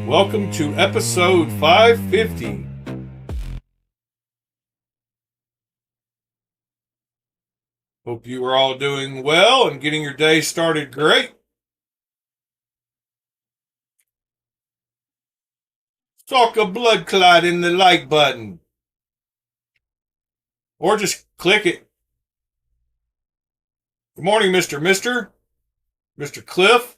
Welcome to episode 550. Hope you are all doing well and getting your day started great. Talk a blood clot in the like button. Or just click it. Good morning, Mr. Cliff,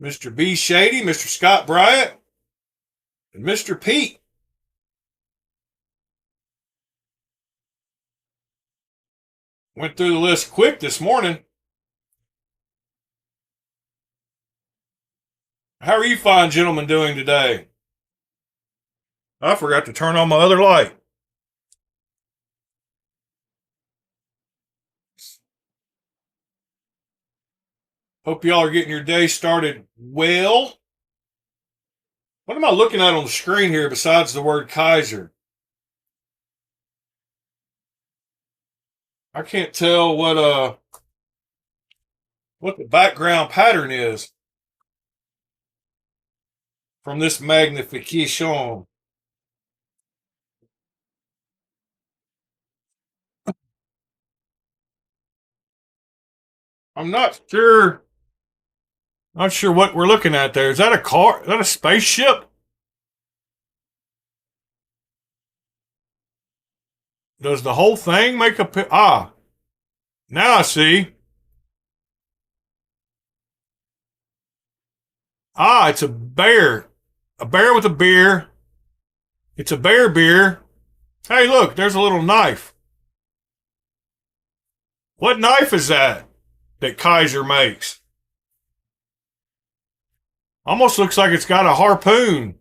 Mr. B. Shady, Mr. Scott Bryant, and Mr. Pete. Went through the list quick this morning. How are you fine gentlemen doing today? I forgot to turn on my other light. Hope y'all are getting your day started well. What am I looking at on the screen here besides the word Kizer? I can't tell what the background pattern is from this magnification. I'm not sure what we're looking at there. Is that a car? Is that a spaceship? Does the whole thing make a now I see. It's a bear. A bear with a beer. It's a bear beer. Hey, look, there's a little knife. What knife is that Kizer makes? Almost looks like it's got a harpoon.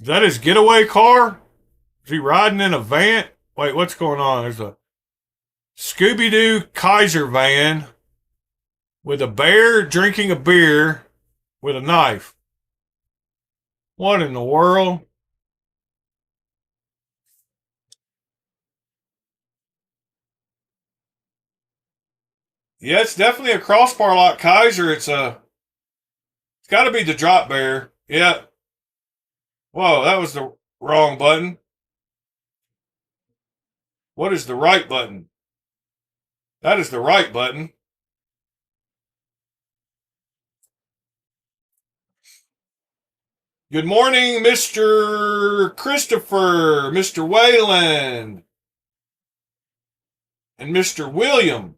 Is that his getaway car? Is he riding in a van? Wait, what's going on? There's a Scooby-Doo Kizer van with a bear drinking a beer with a knife. What in the world? Yeah, it's definitely a crossbar like Kizer. It's got to be the drop bear. Yeah. Whoa, that was the wrong button. What is the right button? That is the right button. Good morning, Mr. Christopher, Mr. Wayland, and Mr. William.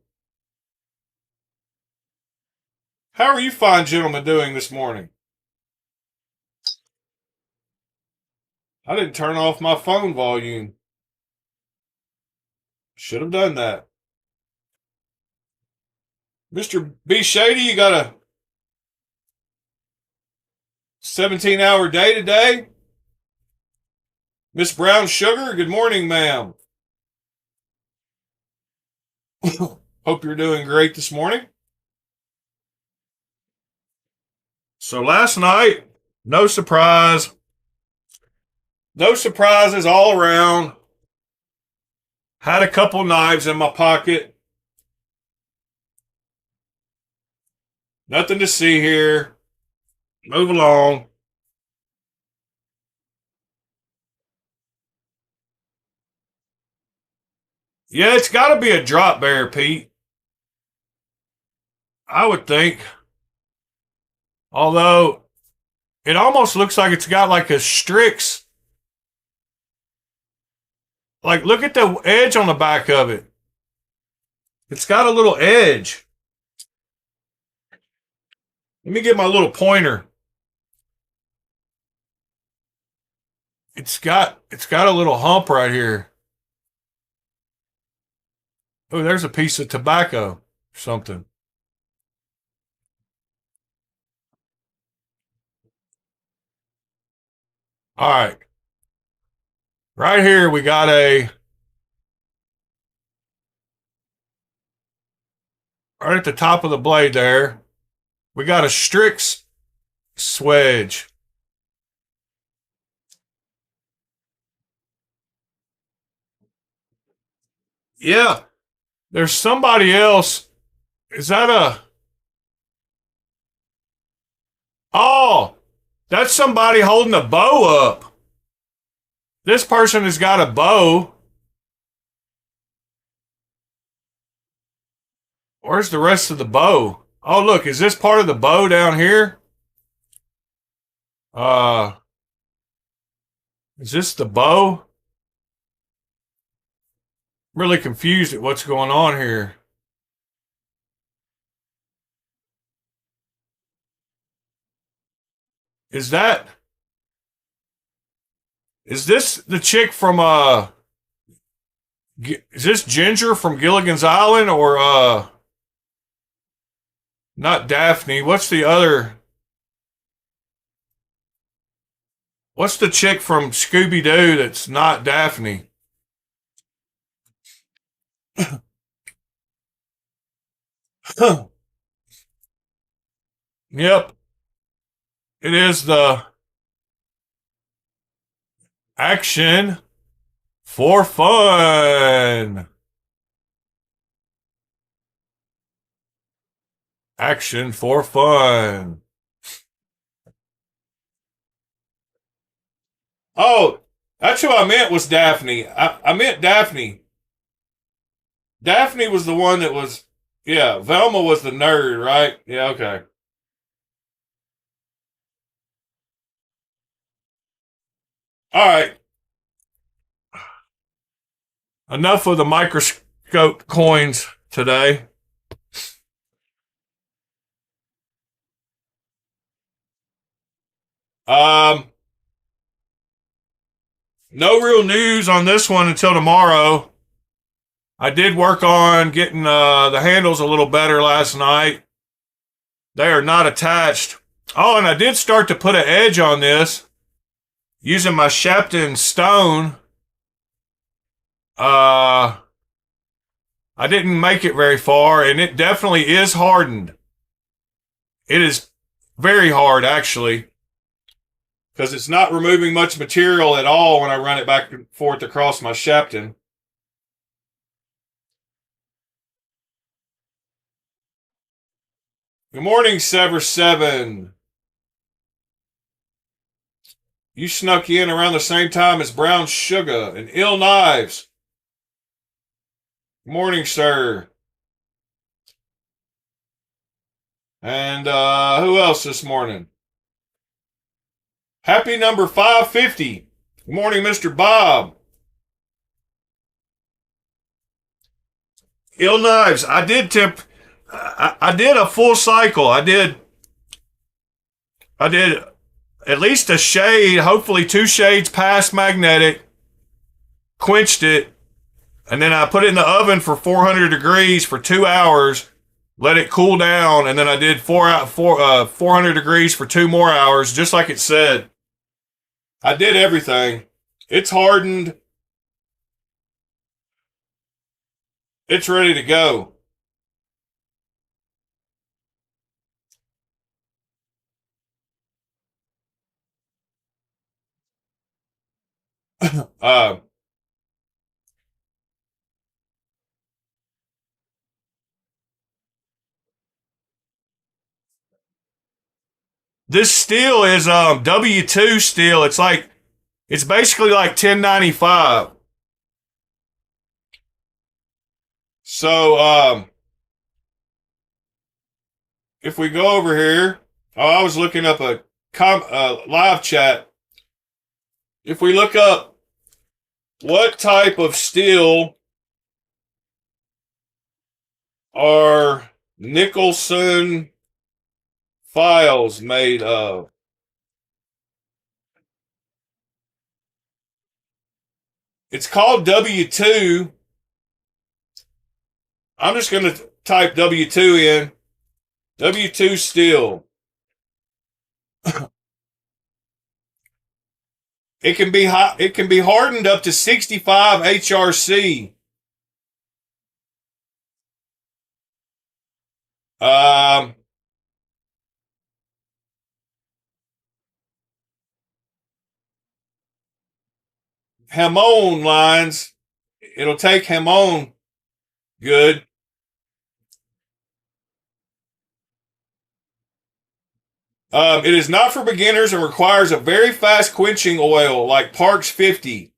How are you fine gentlemen doing this morning? I didn't turn off my phone volume. Should have done that. Mr. B. Shady, you got a 17-hour day today? Miss Brown Sugar, good morning, ma'am. Hope you're doing great this morning. So last night, no surprises all around. Had a couple knives in my pocket. Nothing to see here. Move along. Yeah, it's got to be a drop bear, Pete. I would think. Although, it almost looks like it's got like a Strix. Like, look at the edge on the back of it. It's got a little edge. Let me get my little pointer. It's got a little hump right here. Oh, there's a piece of tobacco or something. All right. Right here, we got right at the top of the blade there, we got a Strix swedge. Yeah. There's somebody else. Is that a... Oh, that's somebody holding a bow up. This person has got a bow. Where's the rest of the bow? Oh, look, is this part of the bow down here? Is this the bow? I'm really confused at what's going on here. Is this the chick from is this Ginger from Gilligan's Island or not Daphne? What's the other? What's the chick from Scooby Doo that's not Daphne? Yep, it is the action for fun. Action for fun. Oh, that's who I meant was Daphne. I meant Daphne. Daphne was the one that was, yeah, Velma was the nerd, right? Yeah, okay. All right. Enough of the microscope coins today. Um, no real news on this one until tomorrow. I did work on getting the handles a little better last night. They are not attached. Oh, and I did start to put an edge on this using my Shapton stone. I didn't make it very far, and it definitely is hardened. It is very hard, actually, because it's not removing much material at all when I run it back and forth across my Shapton. Good morning, Sever7. You snuck in around the same time as Brown Sugar and Ill Knives. Good morning, sir. And who else this morning? Happy number 550. Good morning, Mr. Bob. Ill Knives. I did I did a full cycle. I did at least a shade, hopefully 2 shades past magnetic, quenched it, and then I put it in the oven for 400 degrees for 2 hours, let it cool down, and then I did 400 degrees for 2 more hours, just like it said. I did everything. It's hardened. It's ready to go. uh, this steel is W2 steel. It's basically like 1095. So if we go over here, oh, I was looking up a live chat. If we look up what type of steel are Nicholson files made of? It's called W2. I'm just going to type W2 in. W2 steel. It can be hot, it can be hardened up to 65 HRC. Um, Hamon lines. It'll take Hamon Good. It is not for beginners and requires a very fast quenching oil like Parks 50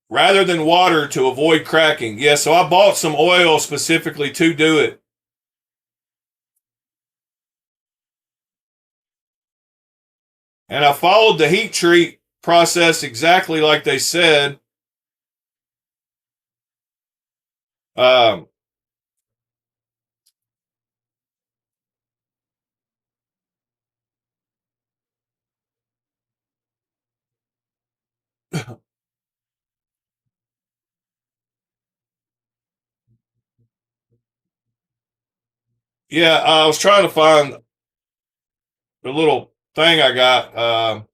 rather than water to avoid cracking. Yeah, so I bought some oil specifically to do it. And I followed the heat treat process exactly like they said. Um, yeah, I was trying to find the little thing I got.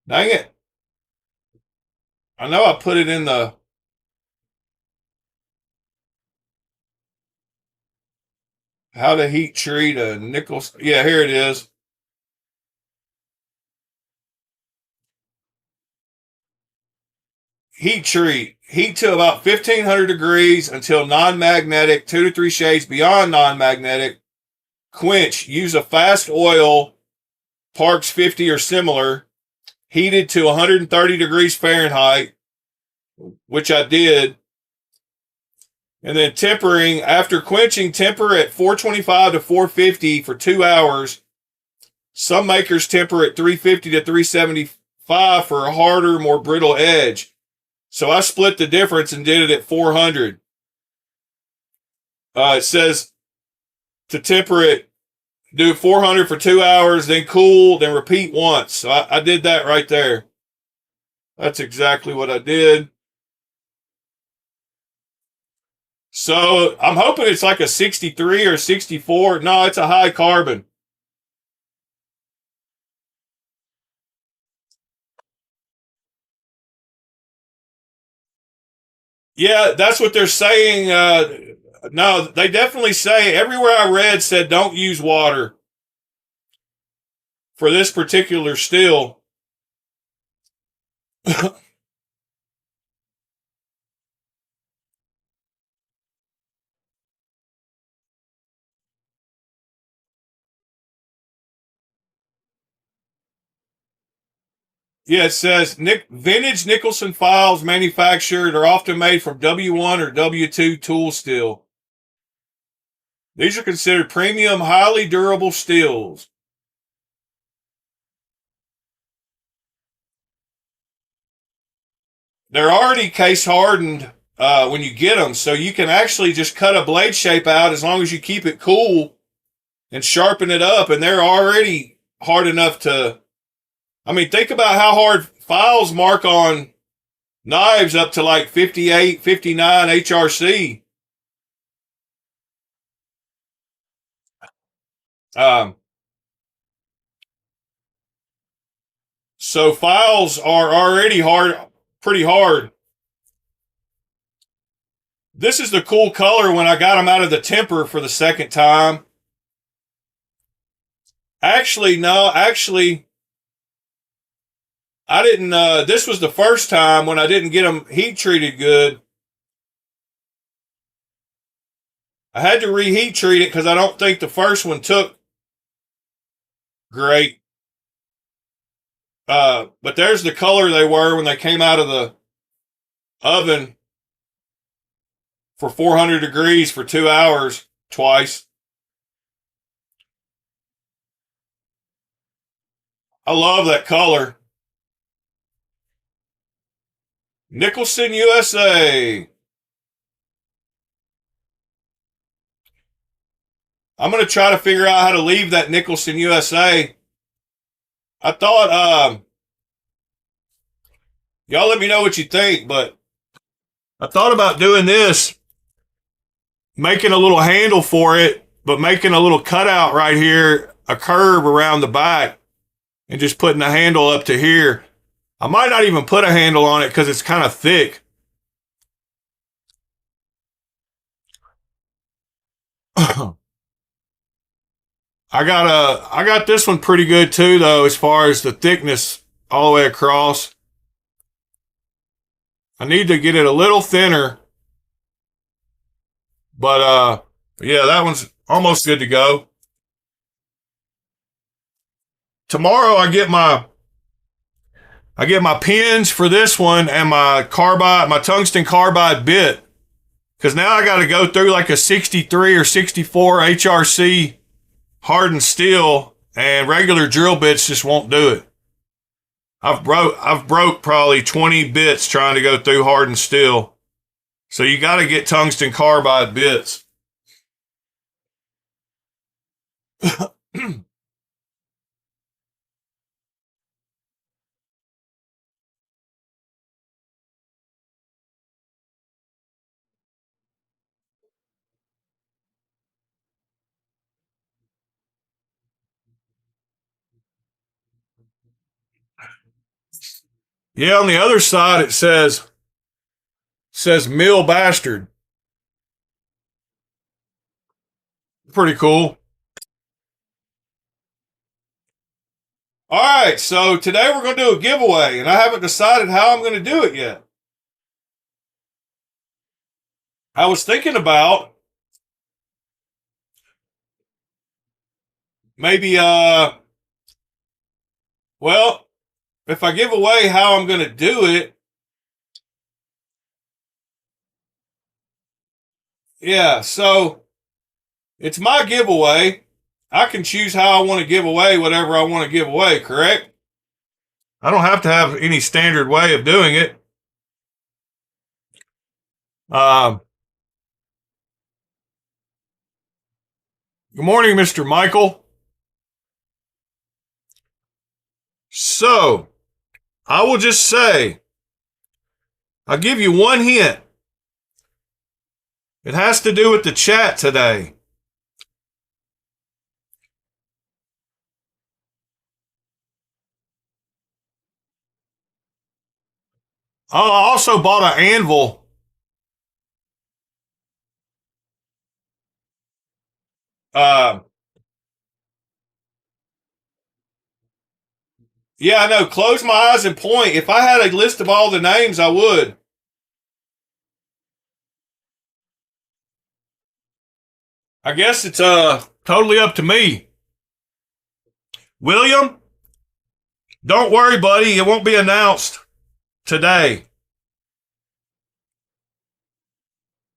Dang it. I know I put it in the how to heat treat a nickel. Yeah, here it is. Heat treat. Heat to about 1500 degrees until non-magnetic, 2 to 3 shades beyond non-magnetic. Quench. Use a fast oil, Parks 50 or similar, heated to 130 degrees Fahrenheit, which I did. And then tempering. After quenching, temper at 425 to 450 for 2 hours. Some makers temper at 350 to 375 for a harder, more brittle edge. So I split the difference and did it at 400. It says to temper it, do 400 for 2 hours, then cool, then repeat once. So I did that right there. That's exactly what I did. So I'm hoping it's like a 63 or 64. No, it's a high carbon. Yeah, that's what they're saying. No, they definitely say, everywhere I read said don't use water for this particular steel. Yeah, it says vintage Nicholson files manufactured are often made from W1 or W2 tool steel. These are considered premium, highly durable steels. They're already case hardened when you get them, so you can actually just cut a blade shape out as long as you keep it cool and sharpen it up, and they're already hard enough to. I mean, think about how hard files mark on knives up to like 58, 59 HRC. Um, so files are already hard, pretty hard. This is the cool color when I got them out of the temper for the second time. Actually, no, I didn't. This was the first time when I didn't get them heat treated good. I had to reheat treat it because I don't think the first one took great. But there's the color they were when they came out of the oven for 400 degrees for 2 hours twice. I love that color. Nicholson USA. I'm going to try to figure out how to leave that Nicholson USA. I thought, y'all let me know what you think, but I thought about doing this, making a little handle for it, but making a little cutout right here, a curve around the back, and just putting the handle up to here. I might not even put a handle on it because it's kind of thick. I got this one pretty good too, though, as far as the thickness all the way across. I need to get it a little thinner. But yeah, that one's almost good to go. Tomorrow I get my pins for this one and my tungsten carbide bit. Because now I got to go through like a 63 or 64 HRC hardened steel, and regular drill bits just won't do it. I've broke probably 20 bits trying to go through hardened steel. So you got to get tungsten carbide bits. Yeah, on the other side it says mill bastard. Pretty cool. All right, so today we're going to do a giveaway, and I haven't decided how I'm going to do it yet. I was thinking about maybe, well, if I give away how I'm going to do it, yeah, so it's my giveaway. I can choose how I want to give away whatever I want to give away, correct? I don't have to have any standard way of doing it. Good morning, Mr. Michael. So, I will just say, I'll give you one hint. It has to do with the chat today. Oh, I also bought an anvil. Yeah, I know. Close my eyes and point. If I had a list of all the names, I would. I guess it's totally up to me. William, don't worry, buddy. It won't be announced today,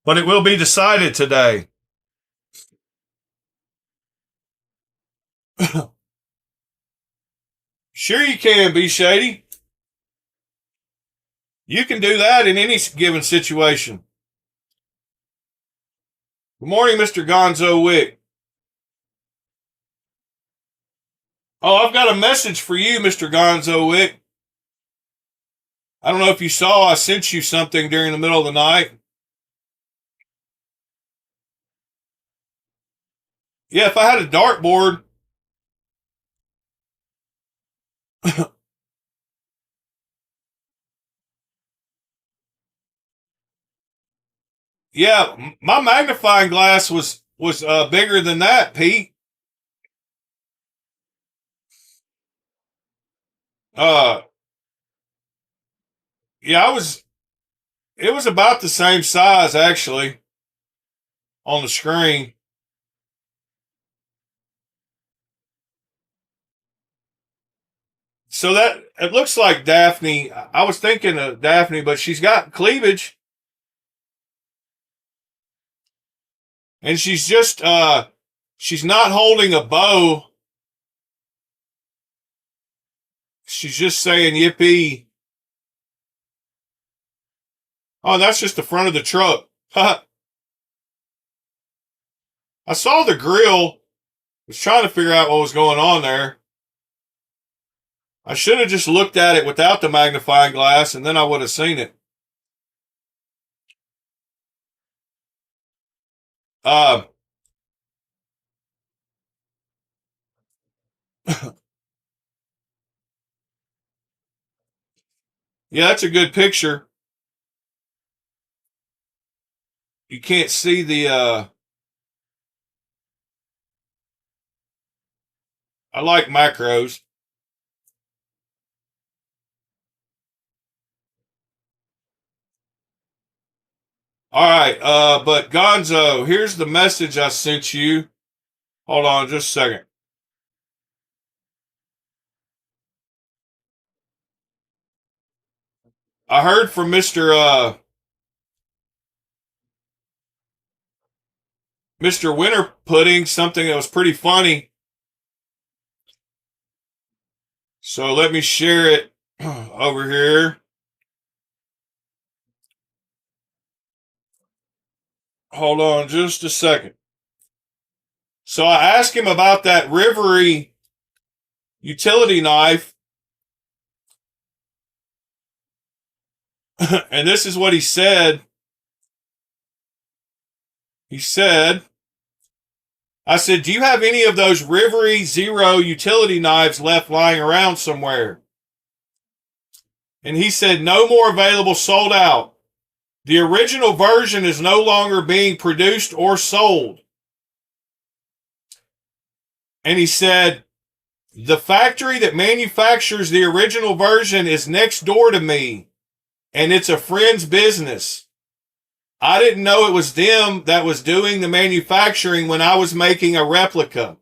but it will be decided today. Sure you can, be shady. You can do that in any given situation. Good morning, Mr. Gonzo Wick. Oh, I've got a message for you, Mr. Gonzo Wick. I don't know if you saw, I sent you something during the middle of the night. Yeah, if I had a dartboard. Yeah, my magnifying glass was bigger than that, Pete. Uh, yeah, it was about the same size actually on the screen. So that it looks like Daphne. I was thinking of Daphne, but she's got cleavage, and she's just she's not holding a bow. She's just saying yippee. Oh, that's just the front of the truck. I saw the grill. Was trying to figure out what was going on there. I should have just looked at it without the magnifying glass, and then I would have seen it. Uh, yeah, that's a good picture. You can't see the. I like macros. All right, but Gonzo, here's the message I sent you. Hold on just a second. I heard from Mr. Winter Pudding something that was pretty funny. So let me share it over here. Hold on just a second. So I asked him about that Rivery utility knife. And this is what he said. He said, I said, do you have any of those Rivery Zero utility knives left lying around somewhere? And he said, no more available, sold out. The original version is no longer being produced or sold. And he said, the factory that manufactures the original version is next door to me, and it's a friend's business. I didn't know it was them that was doing the manufacturing when I was making a replica.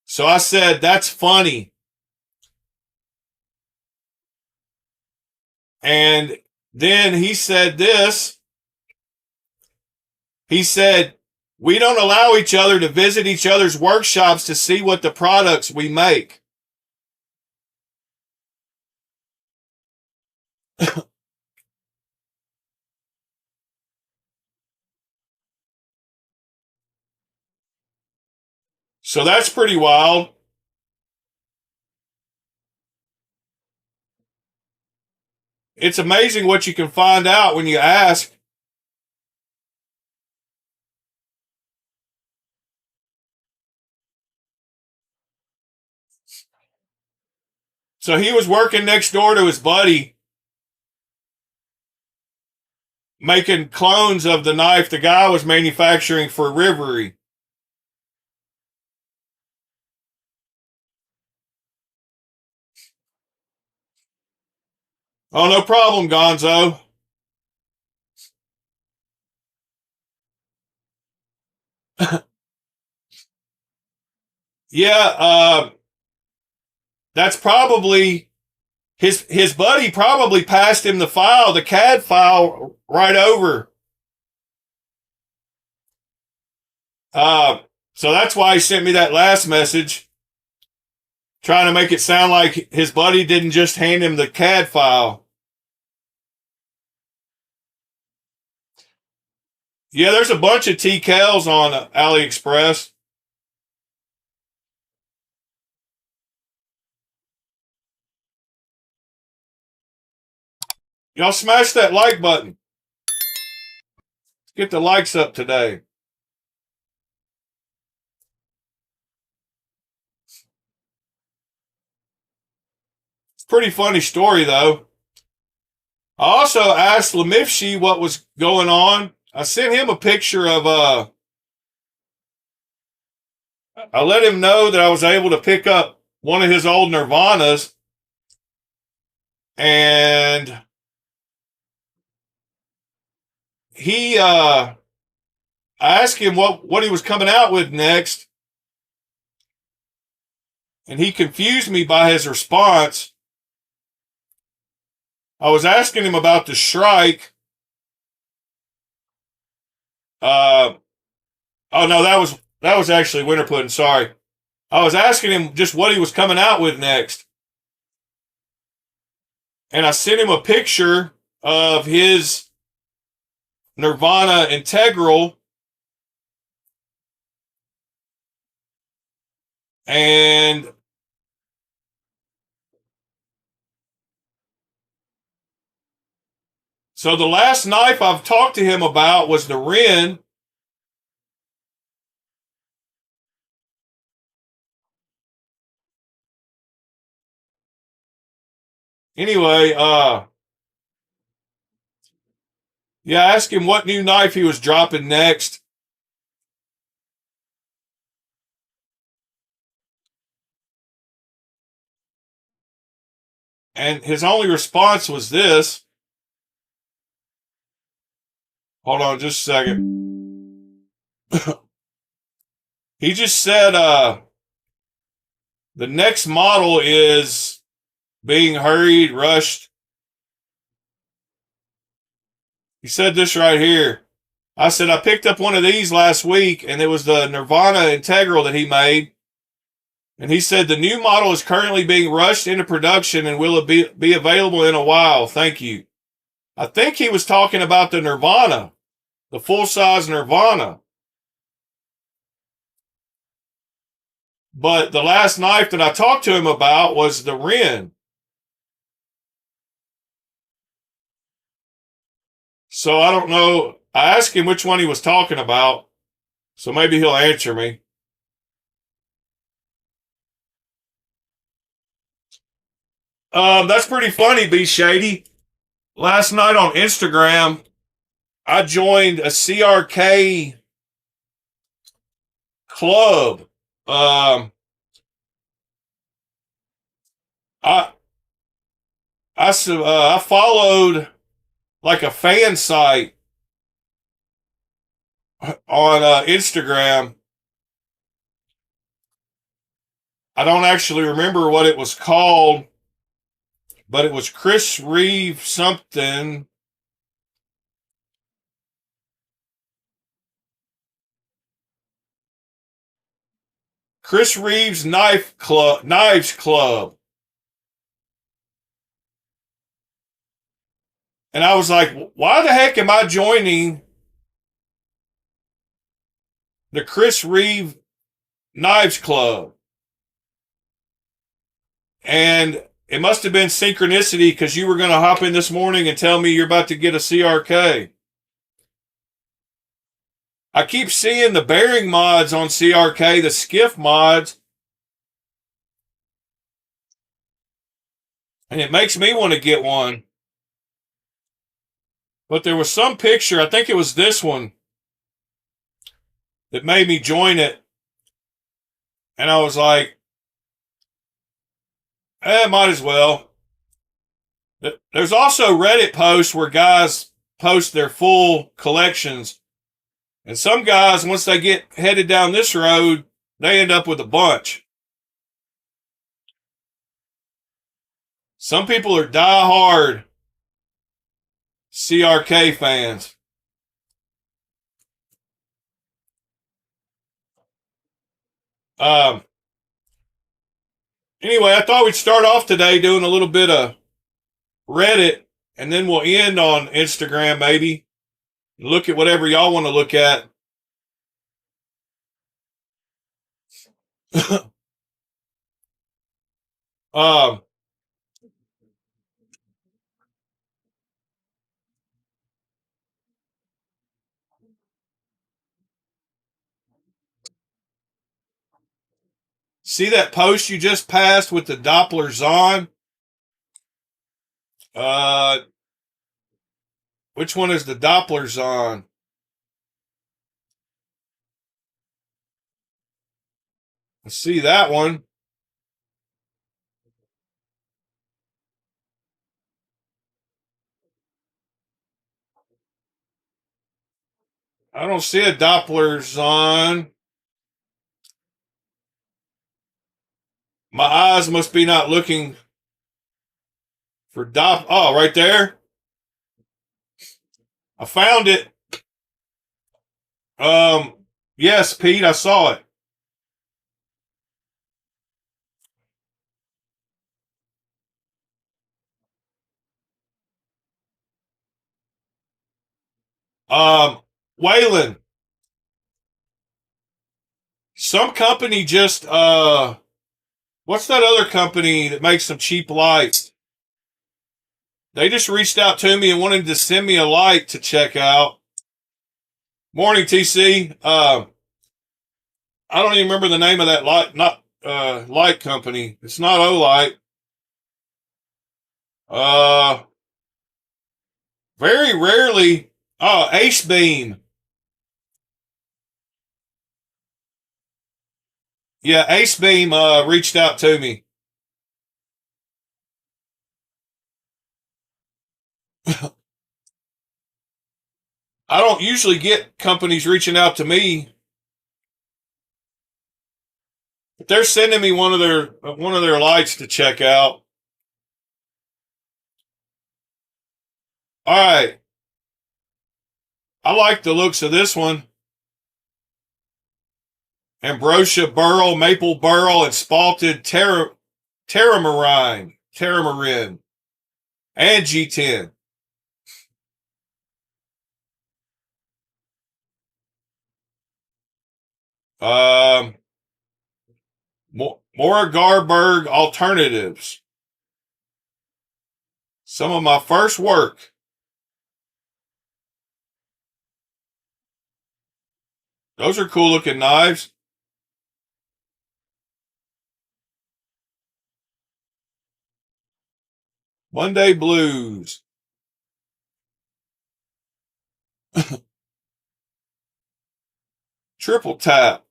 So I said, that's funny. And then he said this. He said, we don't allow each other to visit each other's workshops to see what the products we make. So that's pretty wild. It's amazing what you can find out when you ask. So he was working next door to his buddy, making clones of the knife the guy was manufacturing for Rivery. Oh, no problem, Gonzo. Yeah, that's probably his buddy probably passed him the file, the CAD file, right over. Uh, so that's why he sent me that last message, trying to make it sound like his buddy didn't just hand him the CAD file. Yeah, there's a bunch of TCALs on AliExpress. Y'all smash that like button. Let's get the likes up today. It's a pretty funny story, though. I also asked Lemifshi what was going on. I sent him a picture of I let him know that I was able to pick up one of his old Nirvanas, and I asked him what he was coming out with next, and he confused me by his response. I was asking him about the Shrike. Oh no, that was actually Winter Pudding. Sorry, I was asking him just what he was coming out with next, and I sent him a picture of his Nirvana Integral, and so the last knife I've talked to him about was the Ren. Anyway, yeah, I asked him what new knife he was dropping next. And his only response was this. Hold on just a second. He just said the next model is being hurried, rushed. He said this right here. I said, I picked up one of these last week, and it was the Nirvana Integral that he made. And he said, the new model is currently being rushed into production and will be available in a while. Thank you. I think he was talking about the Nirvana, the full-size Nirvana. But the last knife that I talked to him about was the Ren. So I don't know. I asked him which one he was talking about, so maybe he'll answer me. That's pretty funny, B Shady. Last night on Instagram, I joined a CRK club. I I followed like a fan site on Instagram. I don't actually remember what it was called, but it was Chris Reeve something. Chris Reeves Knives Club. And I was like, why the heck am I joining the Chris Reeve Knives Club? And it must have been synchronicity because you were going to hop in this morning and tell me you're about to get a CRK. I keep seeing the bearing mods on CRK, the skiff mods. And it makes me want to get one. But there was some picture, I think it was this one, that made me join it. And I was like, might as well. There's also Reddit posts where guys post their full collections. And some guys, once they get headed down this road, they end up with a bunch. Some people are die-hard CRK fans. Anyway, I thought we'd start off today doing a little bit of Reddit, and then we'll end on Instagram, maybe. Look at whatever y'all want to look at. See that post you just passed with the Dopplers on? Which one is the Dopplers on? Let's see that one. I don't see a Dopplers on. My eyes must be not looking for Oh, right there. I found it. Yes, Pete, I saw it. Waylon, some company just what's that other company that makes some cheap lights? They just reached out to me and wanted to send me a light to check out. Morning, TC. I don't even remember the name of that light company. It's not Olight. Very rarely. Oh, Ace Beam. Yeah, Ace Beam reached out to me. I don't usually get companies reaching out to me, but they're sending me one of their lights to check out. All right. I like the looks of this one. Ambrosia burl, maple burl, and spalted taramarin, and G10. More Garberg alternatives. Some of my first work. Those are cool looking knives. Monday Blues. Triple tap.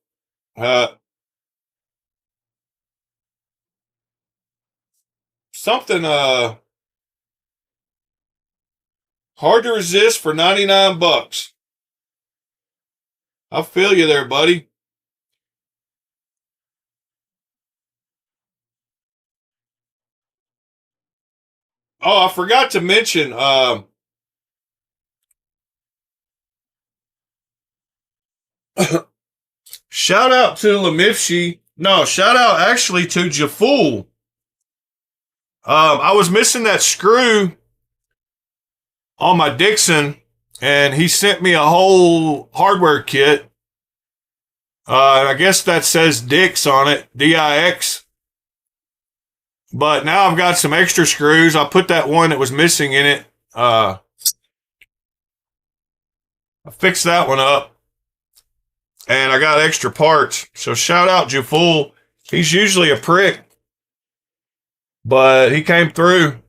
Something hard to resist for 99 bucks. I feel you there, buddy. Oh, I forgot to mention, shout out to Lemifshi. No, shout out actually to Jaful. I was missing that screw on my Dixon, and he sent me a whole hardware kit. I guess that says Dix on it, D-I-X. But now I've got some extra screws. I put that one that was missing in it. I fixed that one up. And I got extra parts. So shout out Jaful. He's usually a prick, but he came through.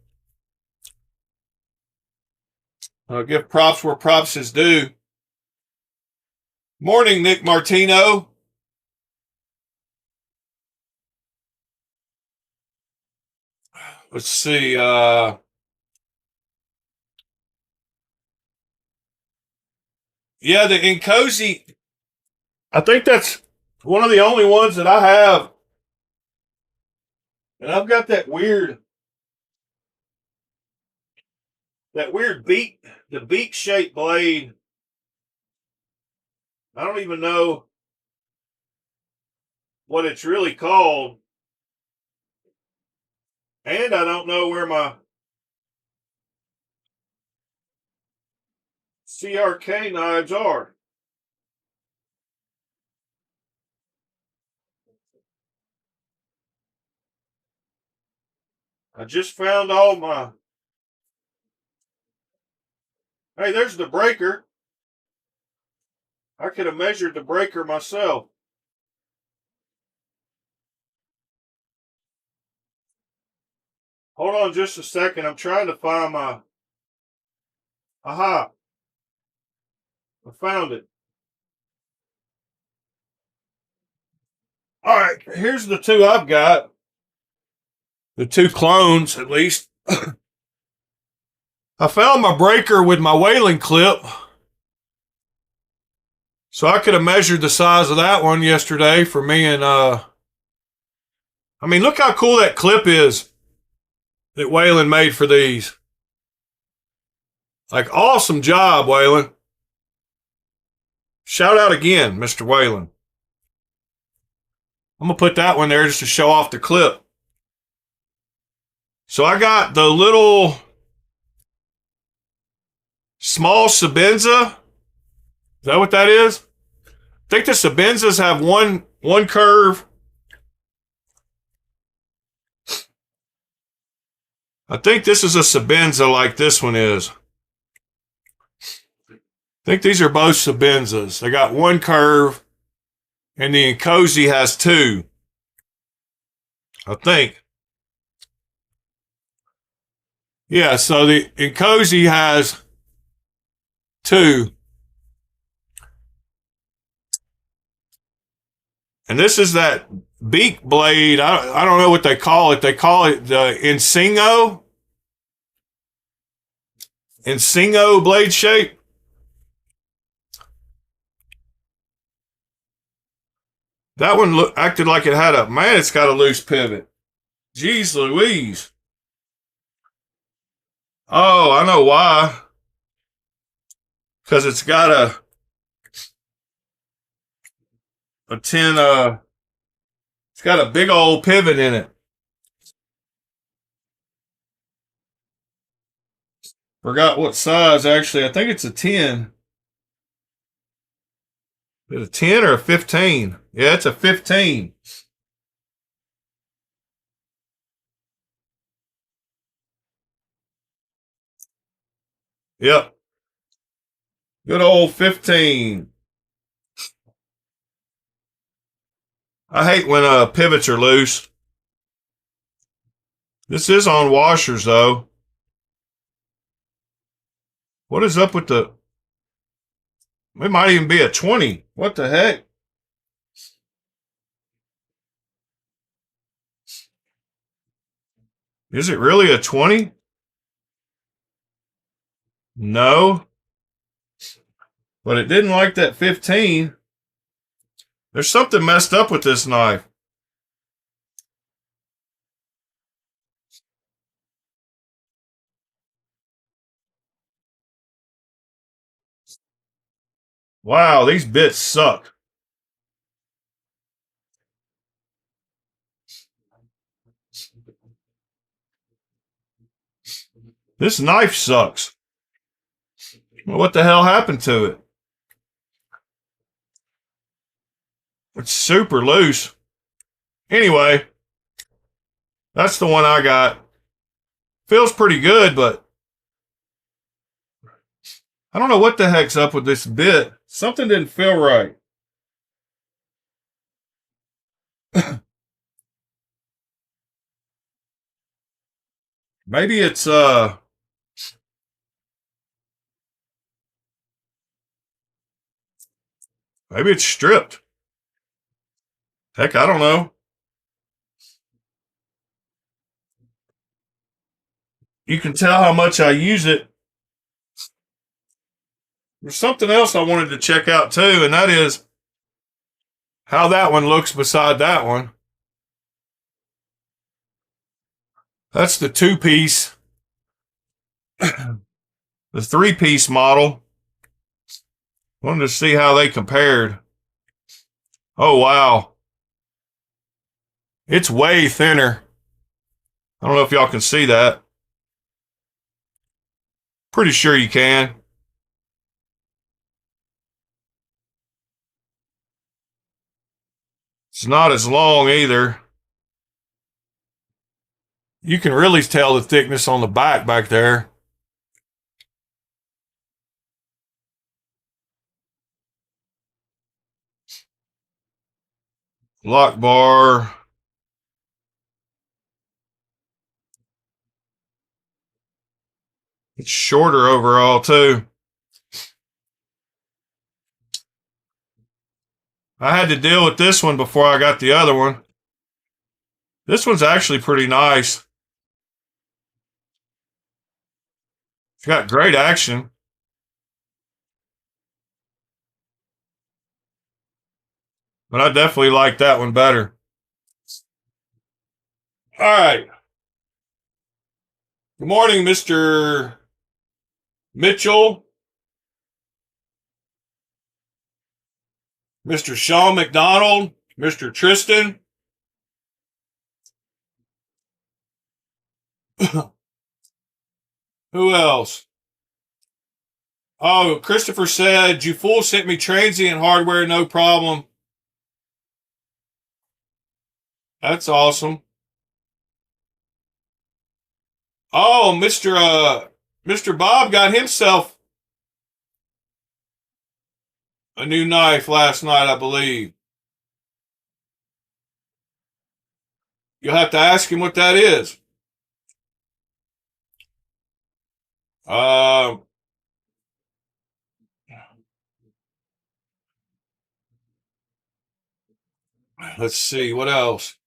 I'll give props where props is due. Morning, Nick Martino. Let's see. Yeah, the Incozy. I think that's one of the only ones that I have. And I've got that weird beak, the beak shaped blade. I don't even know what it's really called. And I don't know where my CRK knives are. I just found all my... Hey, there's the breaker. I could have measured the breaker myself. Hold on just a second. I'm trying to find my... Aha. I found it. All right, here's the two I've got. The two clones, at least. I found my breaker with my whaling clip. So I could have measured the size of that one yesterday for me and... I mean, look how cool that clip is that Waylon made for these. Like, awesome job, Waylon. Shout out again, Mr. Waylon. I'm going to put that one there just to show off the clip. So I got the little small Sabenza. Is that what that is? I think the Sabenzas have one curve. I think this is a Sabenza like this one is. I think these are both Sabenzas. They got one curve, and the Incozy has two. I think. Yeah, so the Incozy has two. And this is that beak blade. I don't know what they call it. They call it the Insingo blade shape. That one acted like it had man, it's got a loose pivot. Jeez Louise. Oh, I know why. Because it's got a 10, it's got a big old pivot in it. Forgot what size, actually. I think it's a 10. Is it a 10 or a 15? Yeah, it's a 15. Yep. Good old 15. I hate when pivots are loose. This is on washers, though. What is up with the... It might even be a 20. What the heck? Is it really a 20? No. But it didn't like that 15. There's something messed up with this knife. Wow, these bits suck. This knife sucks. Well, what the hell happened to it? It's super loose. Anyway, that's the one I got. Feels pretty good, but I don't know what the heck's up with this bit. Something didn't feel right. Maybe it's maybe it's stripped. Heck, I don't know. You can tell how much I use it. There's something else I wanted to check out too, and that is how that one looks beside that one. That's the 2-piece. The 3-piece model. Wanted to see how they compared. Oh, wow. It's way thinner. I don't know if y'all can see that. Pretty sure you can. It's not as long either. You can really tell the thickness on the back there. Lock bar. It's shorter overall too. I had to deal with this one before I got the other one. This one's actually pretty nice. It's got great action. But I definitely like that one better. All right. Good morning, Mr. Mitchell. Mr. Sean McDonald. Mr. Tristan. Who else? Oh, Christopher said, you fool sent me transient hardware, no problem. That's awesome. Oh, Mr. Bob got himself a new knife last night, I believe. You'll have to ask him what that is. Let's see, what else?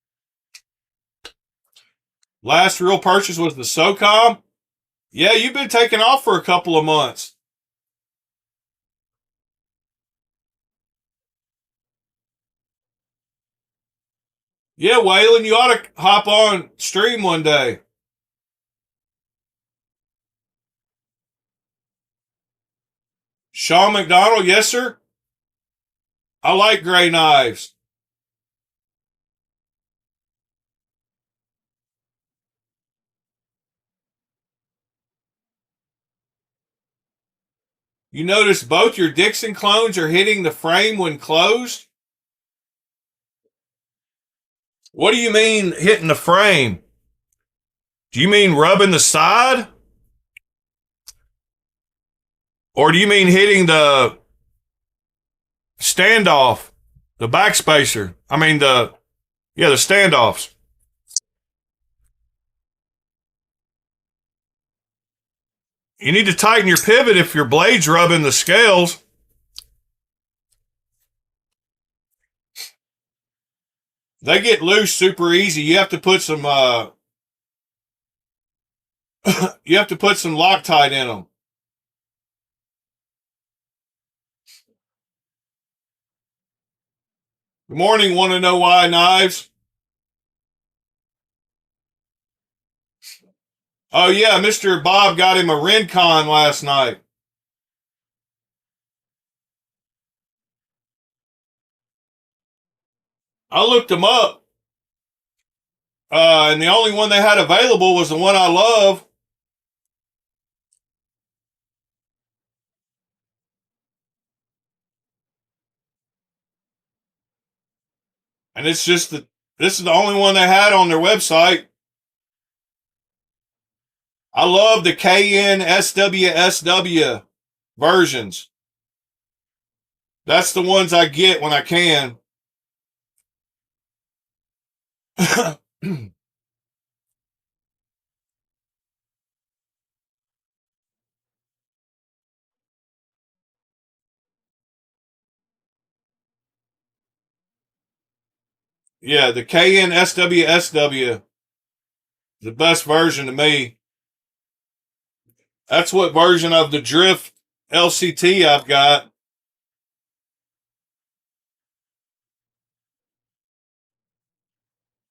Last real purchase was the SOCOM. Yeah, you've been taking off for a couple of months. Yeah, Waylon, you ought to hop on stream one day. Sean McDonald, yes, sir. I like gray knives. You notice both your Dixon clones are hitting the frame when closed? What do you mean hitting the frame? Do you mean rubbing the side? Or do you mean hitting the standoff, the backspacer? I mean the standoffs. You need to tighten your pivot if your blade's rubbing the scales. They get loose super easy. You have to put some you have to put some Loctite in them. Good morning, want to know why knives? Oh yeah, Mr. Bob got him a Rincon last night. I looked them up. And the only one they had available was the one I love. And it's just that this is the only one they had on their website. I love the KN SWSW versions. That's the ones I get when I can. Yeah, the KN SWSW, the best version to me. That's what version of the Drift LCT I've got.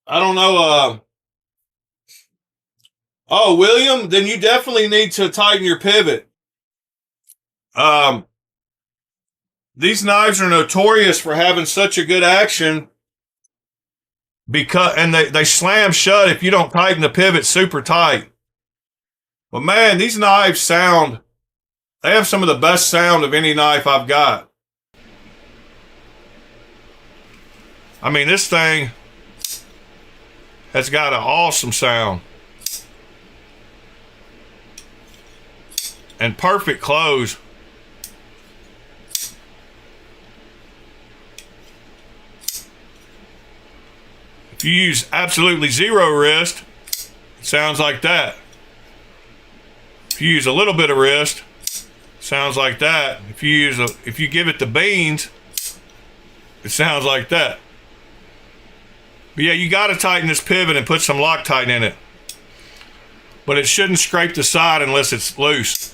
I don't know. Oh, William, then you definitely need to tighten your pivot. These knives are notorious for having such a good action and they slam shut if you don't tighten the pivot super tight. But man, these knives they have some of the best sound of any knife I've got. I mean, this thing has got an awesome sound. And perfect close. If you use absolutely zero wrist, it sounds like that. If you use a little bit of wrist, it sounds like that. If you give it the beans, it sounds like that. But yeah, you got to tighten this pivot and put some Loctite in it. But it shouldn't scrape the side unless it's loose.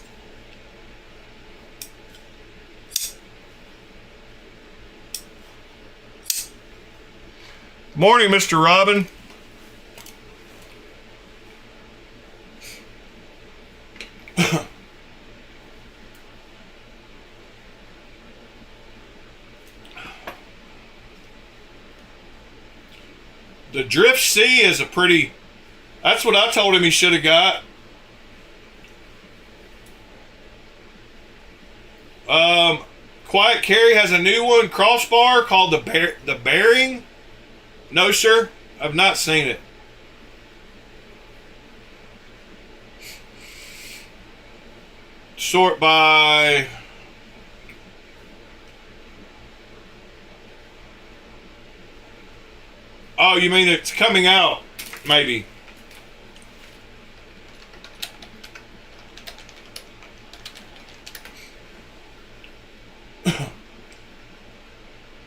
Morning, Mr. Robin. The Drift C is that's what I told him he should have got. Quiet Carry has a new one, crossbar, called the Bearing. No, sir, I've not seen it. Sort by... Oh, you mean it's coming out, maybe.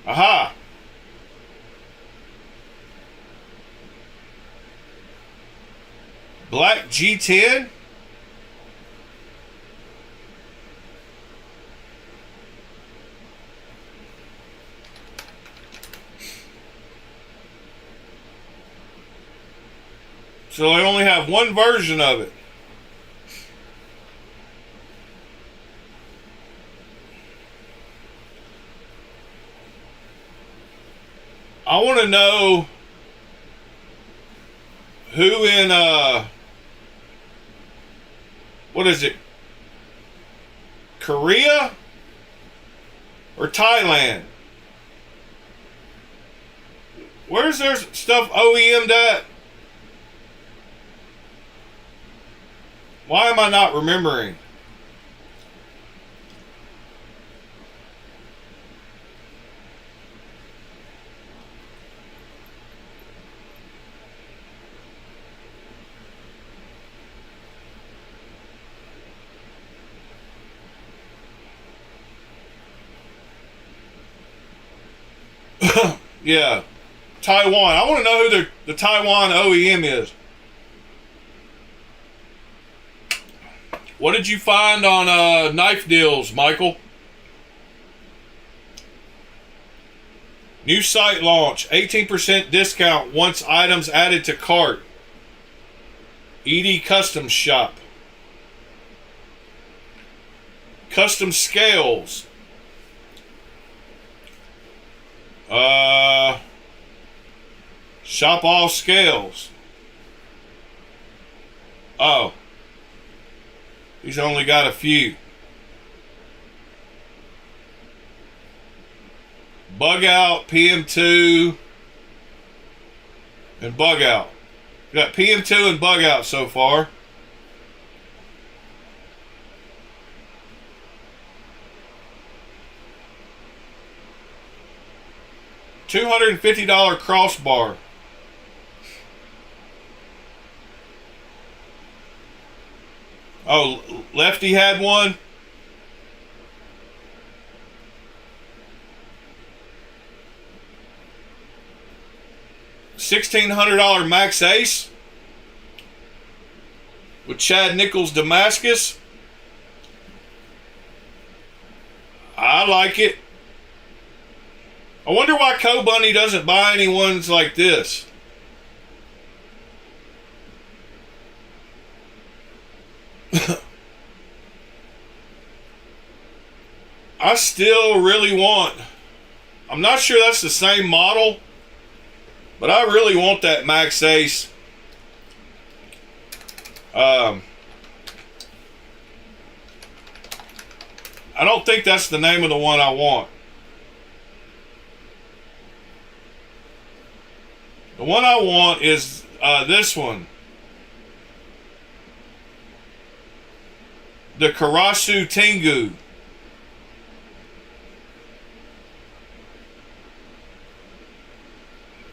Aha. Black G10. So they only have one version of it. I want to know who in what is it, Korea or Thailand? Where's their stuff OEM'd at? Why am I not remembering? Yeah, Taiwan. I want to know who the Taiwan OEM is. What did you find on knife deals, Michael? New site launch, 18% discount once items added to cart. ED Custom Shop. Custom scales. Shop all scales. Oh. He's only got a few. Bug Out, PM2, and Bug Out. We got PM2 and Bug Out so far. $250 crossbar. Oh, Lefty had one. $1,600 Max Ace with Chad Nichols Damascus. I like it. I wonder why Co-Bunny doesn't buy any ones like this. I still really want, I'm not sure that's the same model, but I really want that Max Ace. I don't think that's the name of the one I want. The one I want is this one. The Karasu Tengu.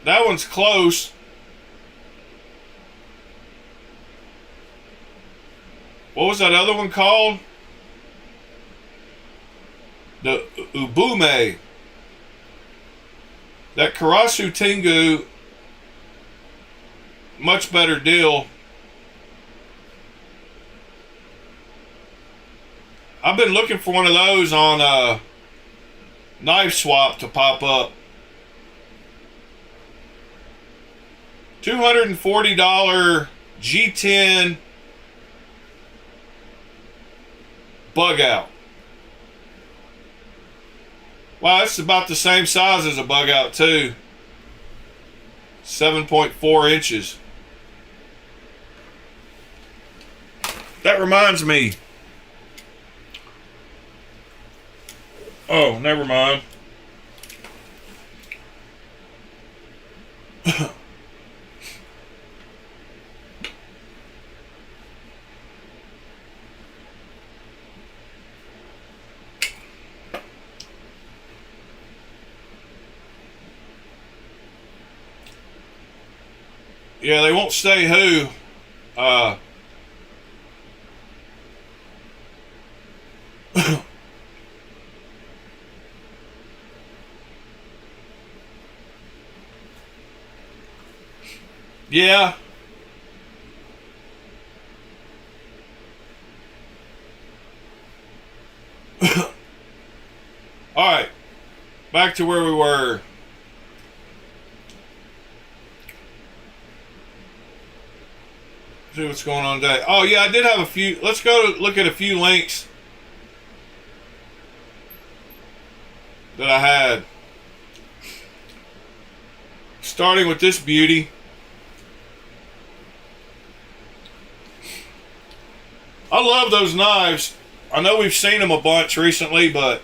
That one's close. What was that other one called? The Ubume. That Karasu Tengu, much better deal. I've been looking for one of those on Knife Swap to pop up. $240 G10 Bug Out. Wow, it's about the same size as a Bug Out too. 7.4 inches. That reminds me. Oh, never mind. Yeah, they won't say who. Yeah. All right. Back to where we were. See what's going on today. Oh yeah, I did have a few. Let's go look at a few links that I had. Starting with this beauty. I love those knives. I know we've seen them a bunch recently, but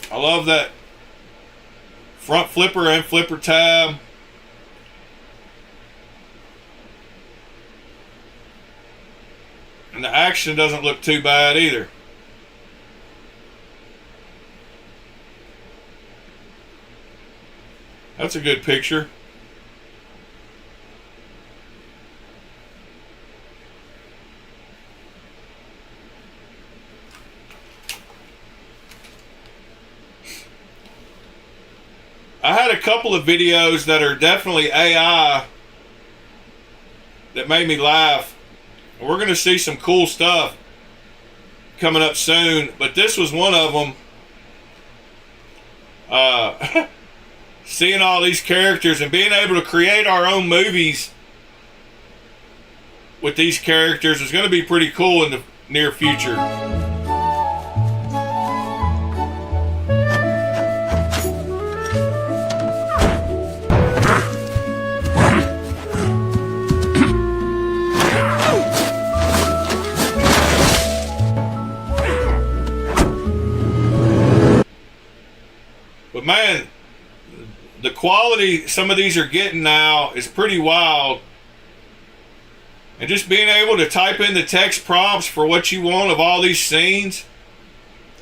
I love that front flipper and flipper tab. And the action doesn't look too bad either. That's a good picture. I had a couple of videos that are definitely AI that made me laugh. We're going to see some cool stuff coming up soon, but this was one of them. Seeing all these characters and being able to create our own movies with these characters is going to be pretty cool in the near future. But man, the quality some of these are getting now is pretty wild. And just being able to type in the text prompts for what you want of all these scenes.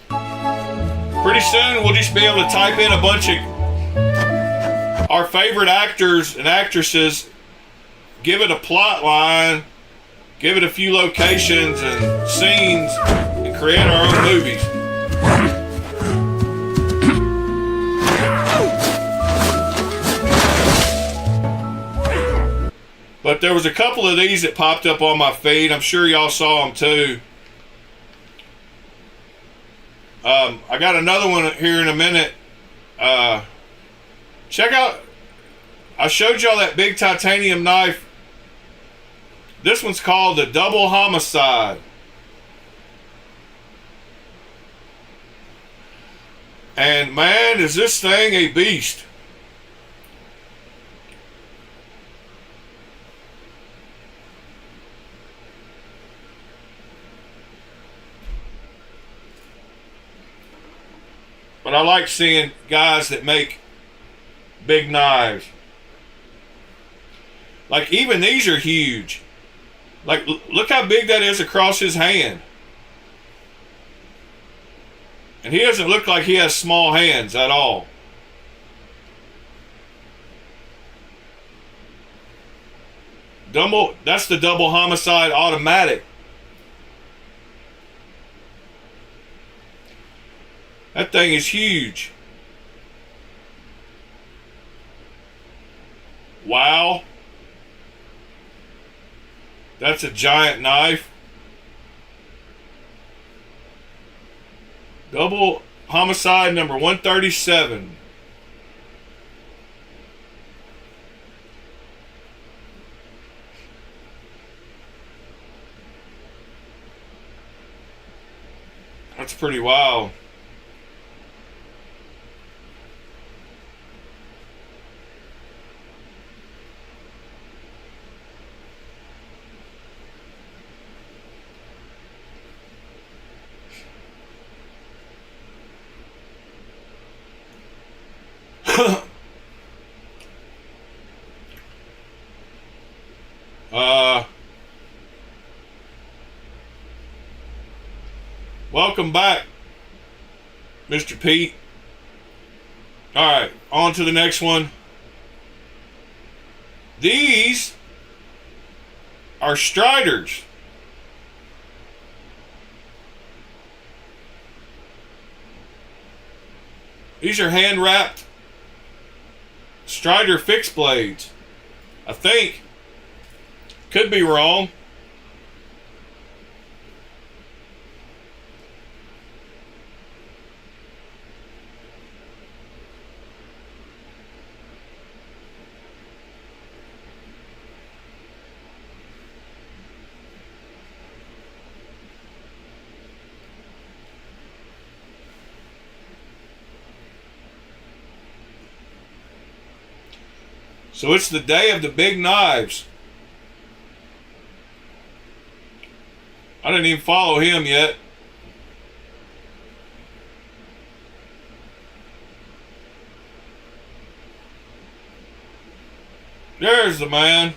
Pretty soon we'll just be able to type in a bunch of our favorite actors and actresses, give it a plot line, give it a few locations and scenes, and create our own movies. But there was a couple of these that popped up on my feed. I'm sure y'all saw them too. I got another one here in a minute. Check out, I showed y'all that big titanium knife. This one's called the Double Homicide. And man, is this thing a beast. But I like seeing guys that make big knives. Like even these are huge. Like look how big that is across his hand. And he doesn't look like he has small hands at all. That's the Double Homicide automatic. That thing is huge. Wow. That's a giant knife. Double Homicide number 137. That's pretty wild. Welcome back, Mr. Pete. Alright, on to the next one. These are Striders. These are hand-wrapped Strider fixed blades. I think. Could be wrong. So it's the day of the big knives. I didn't even follow him yet. There's the man.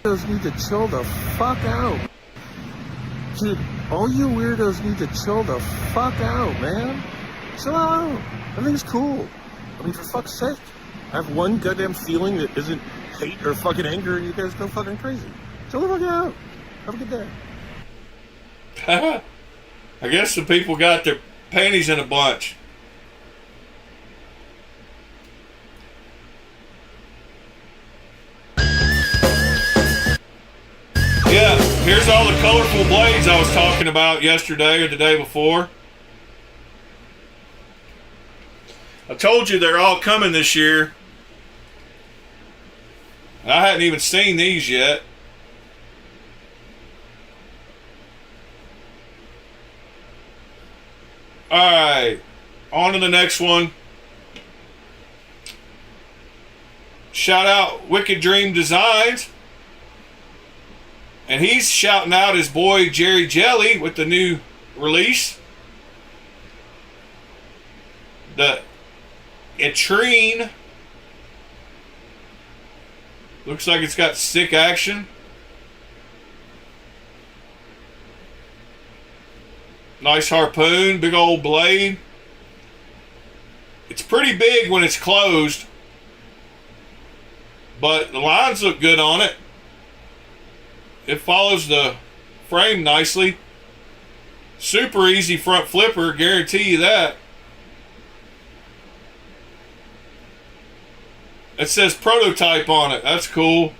Weirdos need to chill the fuck out. Dude, all you weirdos need to chill the fuck out, man. Chill out. Everything's cool. I mean, for fuck's sake. I have one goddamn feeling that isn't hate or fucking anger, and you guys go fucking crazy. Chill the fuck out. Have a good day. I guess the people got their panties in a bunch. Yeah, here's all the colorful blades I was talking about yesterday or the day before. I told you they're all coming this year. I hadn't even seen these yet. Alright, on to the next one. Shout out Wicked Dream Designs. And he's shouting out his boy Jerry Jelly with the new release. The Etrine. Looks like it's got stick action. Nice harpoon, big old blade. It's pretty big when it's closed, but the lines look good on it. It follows the frame nicely. Super easy front flipper, guarantee you that. It says prototype on it. That's cool.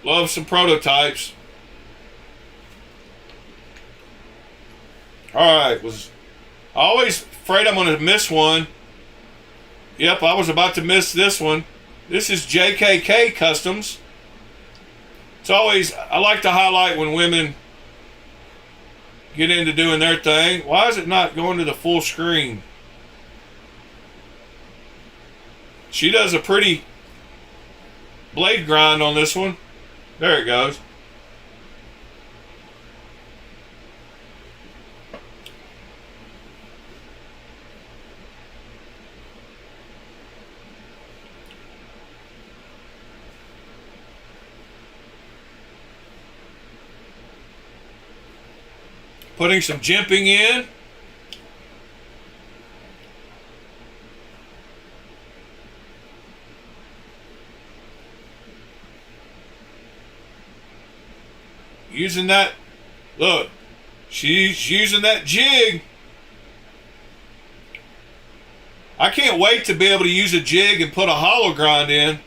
Love some prototypes. Alright, I always afraid I'm going to miss one. Yep, I was about to miss this one. This is JKK Customs. It's always, I like to highlight when women get into doing their thing. Why is it not going to the full screen? She does a pretty blade grind on this one. There it goes. Putting some jimping in. Using that, look, she's using that jig. I can't wait to be able to use a jig and put a hollow grind in.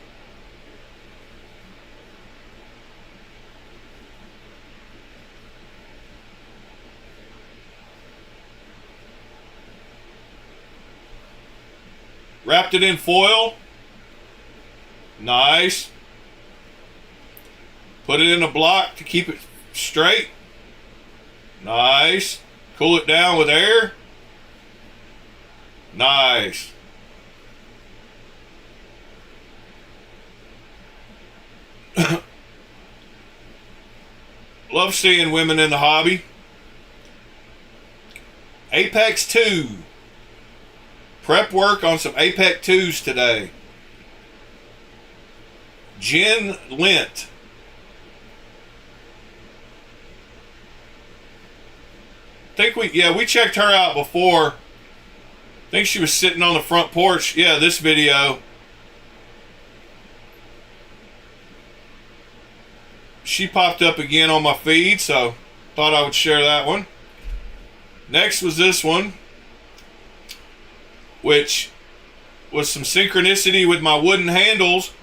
Wrapped it in foil. Nice. Put it in a block to keep it straight. Nice. Cool it down with air. Nice. Love seeing women in the hobby. Apex 2. Prep work on some Apex 2s today. Jen Lint. We checked her out before. I think she was sitting on the front porch. Yeah, this video. She popped up again on my feed, so thought I would share that one. Next was this one, which was some synchronicity with my wooden handles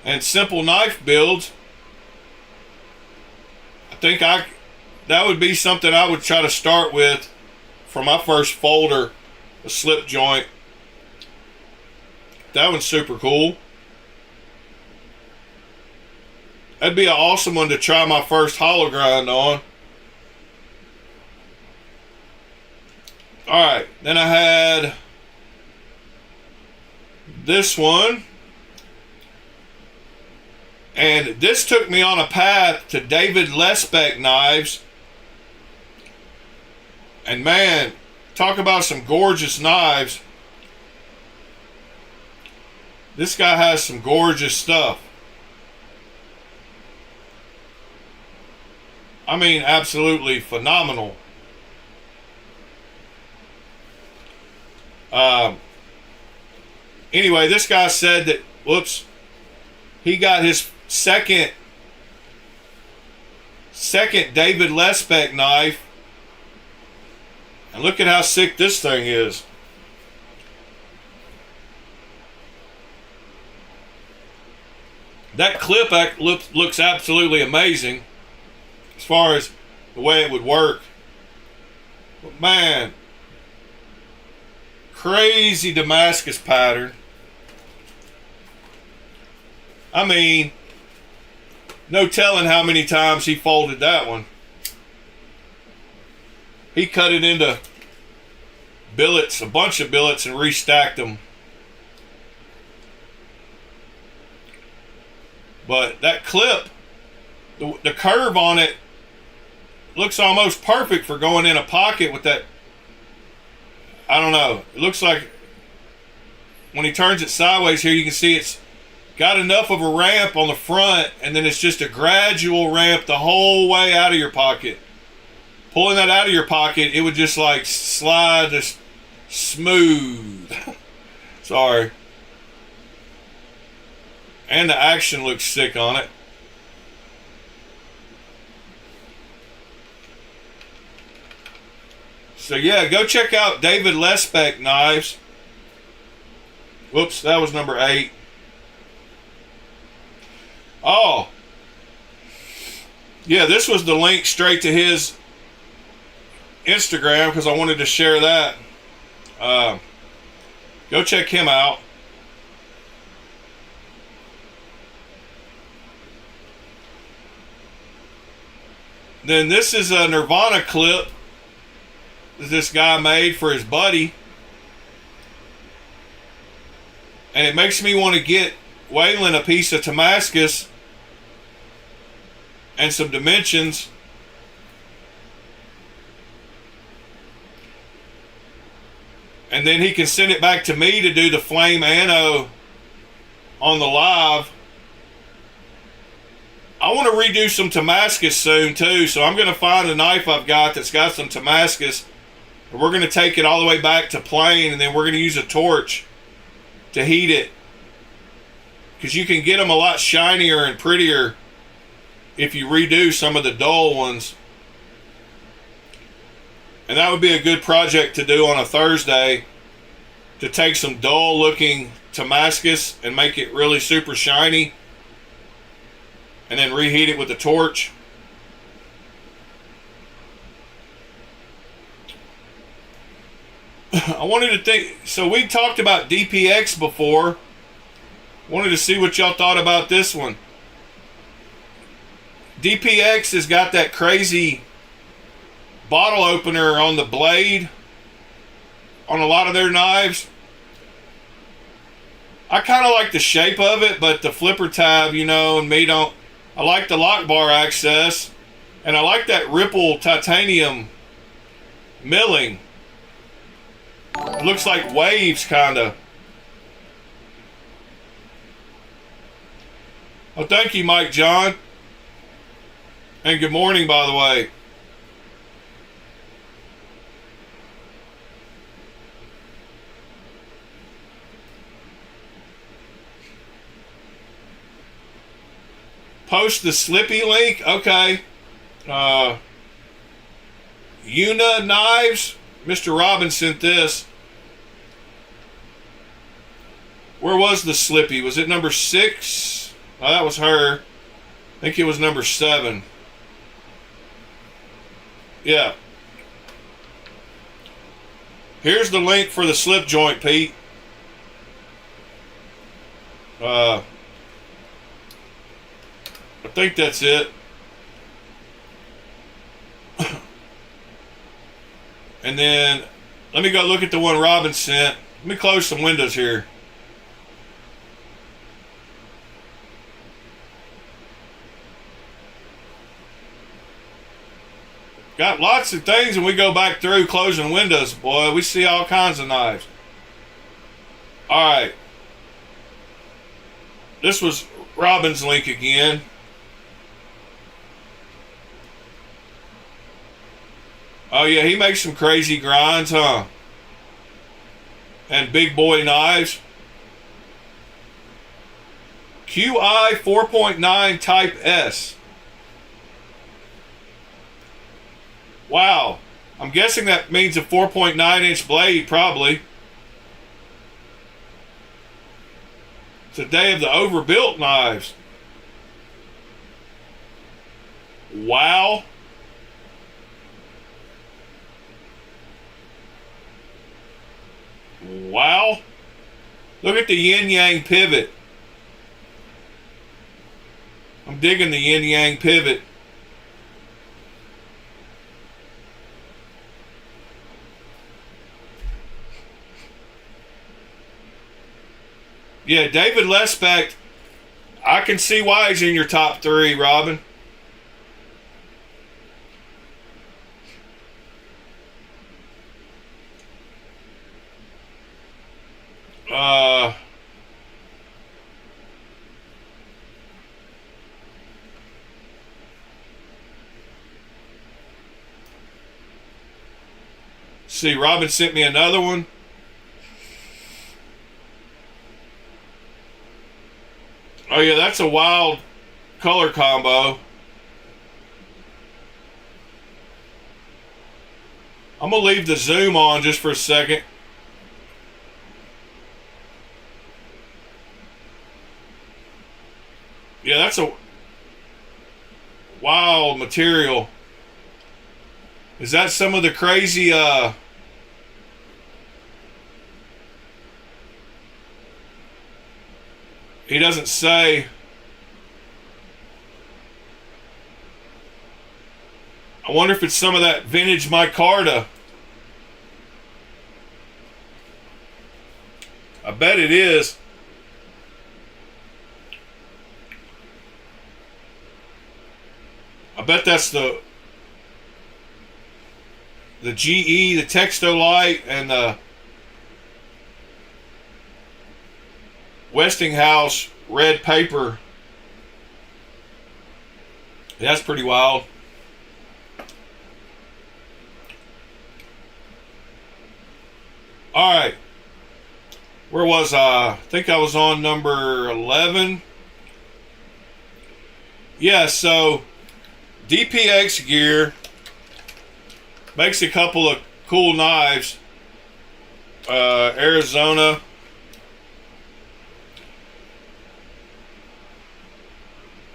and simple knife builds. I think that would be something I would try to start with for my first folder, a slip joint. That one's super cool. That'd be an awesome one to try my first hollow grind on. Alright, then I had this one. And this took me on a path to David Lesbeck knives. And man, talk about some gorgeous knives. This guy has some gorgeous stuff. I mean, absolutely phenomenal. Anyway, this guy said that, whoops, he got his second David Lesbeck knife. And look at how sick this thing is. That clip looks absolutely amazing as far as the way it would work. But man, crazy Damascus pattern. I mean, no telling how many times he folded that one. He cut it into billets, a bunch of billets, and restacked them. But that clip, the curve on it looks almost perfect for going in a pocket with that. I don't know. It looks like when he turns it sideways here, you can see it's got enough of a ramp on the front, and then it's just a gradual ramp the whole way out of your pocket. Pulling that out of your pocket, it would just like slide just smooth. Sorry. And the action looks sick on it. So yeah, go check out David Lesbeck Knives. Whoops, that was number 8. Oh. Yeah, this was the link straight to his Instagram because I wanted to share that. Go check him out. Then this is a Nirvana clip that this guy made for his buddy. And it makes me want to get Waylon a piece of Damascus and some dimensions. And then he can send it back to me to do the flame anno on the live. I want to redo some Damascus soon too, so I'm going to find a knife I've got that's got some Damascus, and we're going to take it all the way back to plain, and then we're going to use a torch to heat it, because you can get them a lot shinier and prettier if you redo some of the dull ones. And that would be a good project to do on a Thursday, to take some dull looking Damascus and make it really super shiny, and then reheat it with a torch. I wanted to think, so we talked about DPX before. Wanted to see what y'all thought about this one. DPX has got that crazy bottle opener on the blade on a lot of their knives. I kind of like the shape of it, but the flipper tab, you know, and me don't. I like the lock bar access, and I like that ripple titanium milling. It looks like waves, kind of. Oh, thank you, Mike John. And good morning, by the way. Post the Slippy link. Okay. Una Knives. Mr. Robbins sent this. Where was the Slippy? Was it number 6? Oh, that was her. I think it was number 7. Yeah. Here's the link for the slip joint, Pete. I think that's it. And then let me go look at the one Robin sent. Let me close some windows here. got lots of things, and we go back through closing windows, boy. We see all kinds of knives. All right. This was Robin's link again. Oh, yeah, he makes some crazy grinds, huh? And big boy knives. QI 4.9 Type S. Wow. I'm guessing that means a 4.9 inch blade, probably. It's a day of the overbuilt knives. Wow. Wow. Look at the yin-yang pivot. I'm digging the yin-yang pivot. Yeah, David Lesbeck, I can see why he's in your top 3, Robin. See, Robin sent me another one. Oh yeah, that's a wild color combo. I'm gonna leave the zoom on just for a second. Yeah, that's a wild material. Is that some of the crazy he doesn't say. I wonder if it's some of that vintage micarta. I bet it is. I bet that's the GE, the Textolite, and the Westinghouse red paper. That's pretty wild. All right. Where was I? I think I was on number 11. Yeah, so DPX Gear makes a couple of cool knives. Arizona.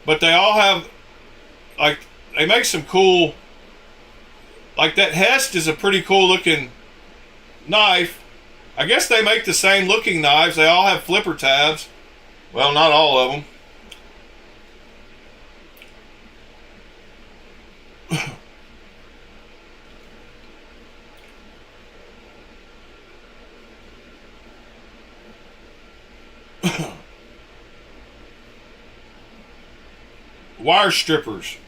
But they all have, like, they make some cool, like that Hest is a pretty cool looking knife. I guess they make the same looking knives. They all have flipper tabs. Well, not all of them. Wire strippers.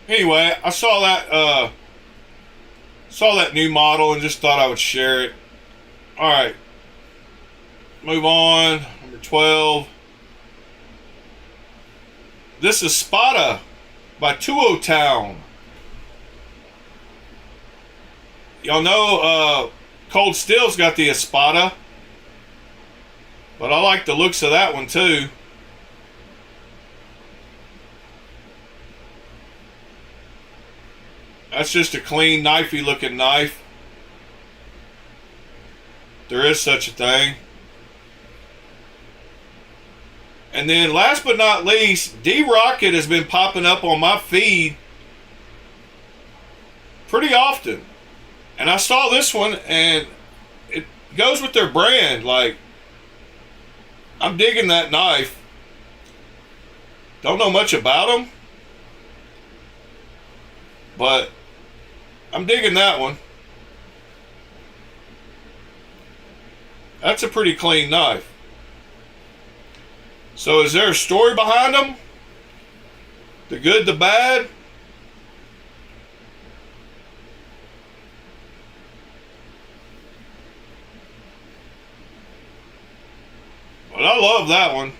Anyway, I saw that new model and just thought I would share it. All right, move on. Number 12. This is Spada by Tuo Town. Y'all know Cold Steel's got the Espada. But I like the looks of that one too. That's just a clean, knifey looking knife. There is such a thing. And then last but not least, D-Rocket has been popping up on my feed pretty often. And I saw this one and it goes with their brand. Like, I'm digging that knife. Don't know much about them, but I'm digging that one. That's a pretty clean knife. So is there a story behind them? The good, the bad. But I love that one.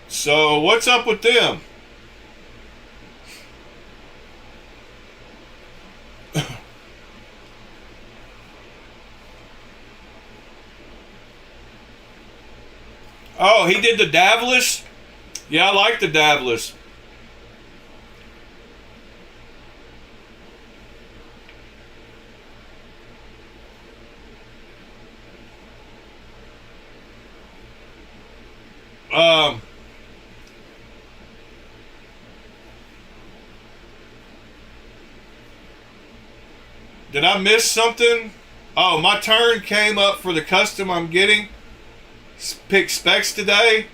So what's up with them? Oh, he did the Davlis? Yeah, I like the Davlis. Did I miss something? Oh, my turn came up for the custom I'm getting. Pick specs today.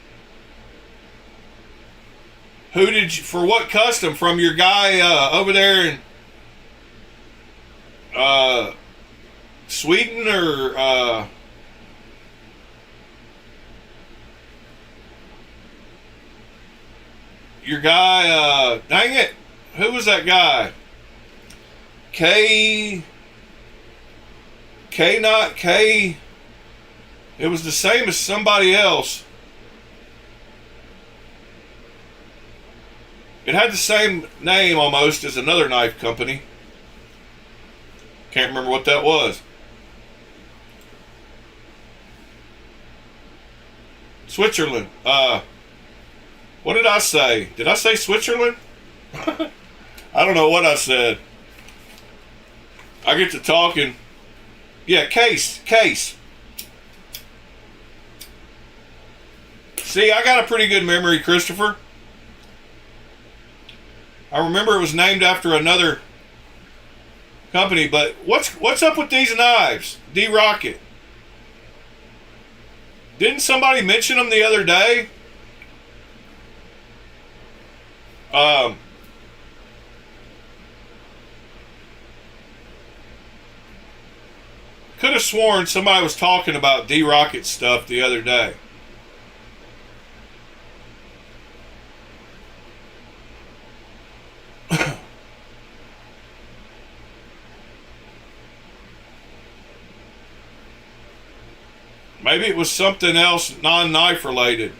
Who did you, for what custom? From your guy over there in Sweden or your guy, dang it, who was that guy? Not K. It was the same as somebody else. It had the same name almost as another knife company. Can't remember what that was. Switzerland. What did I say? Did I say Switzerland? I don't know what I said. I get to talking. Yeah, case. See, I got a pretty good memory, Christopher. I remember it was named after another company, but what's up with these knives? D-Rocket. Didn't somebody mention them the other day? Could have sworn somebody was talking about D-Rocket stuff the other day. Maybe it was something else non-knife related.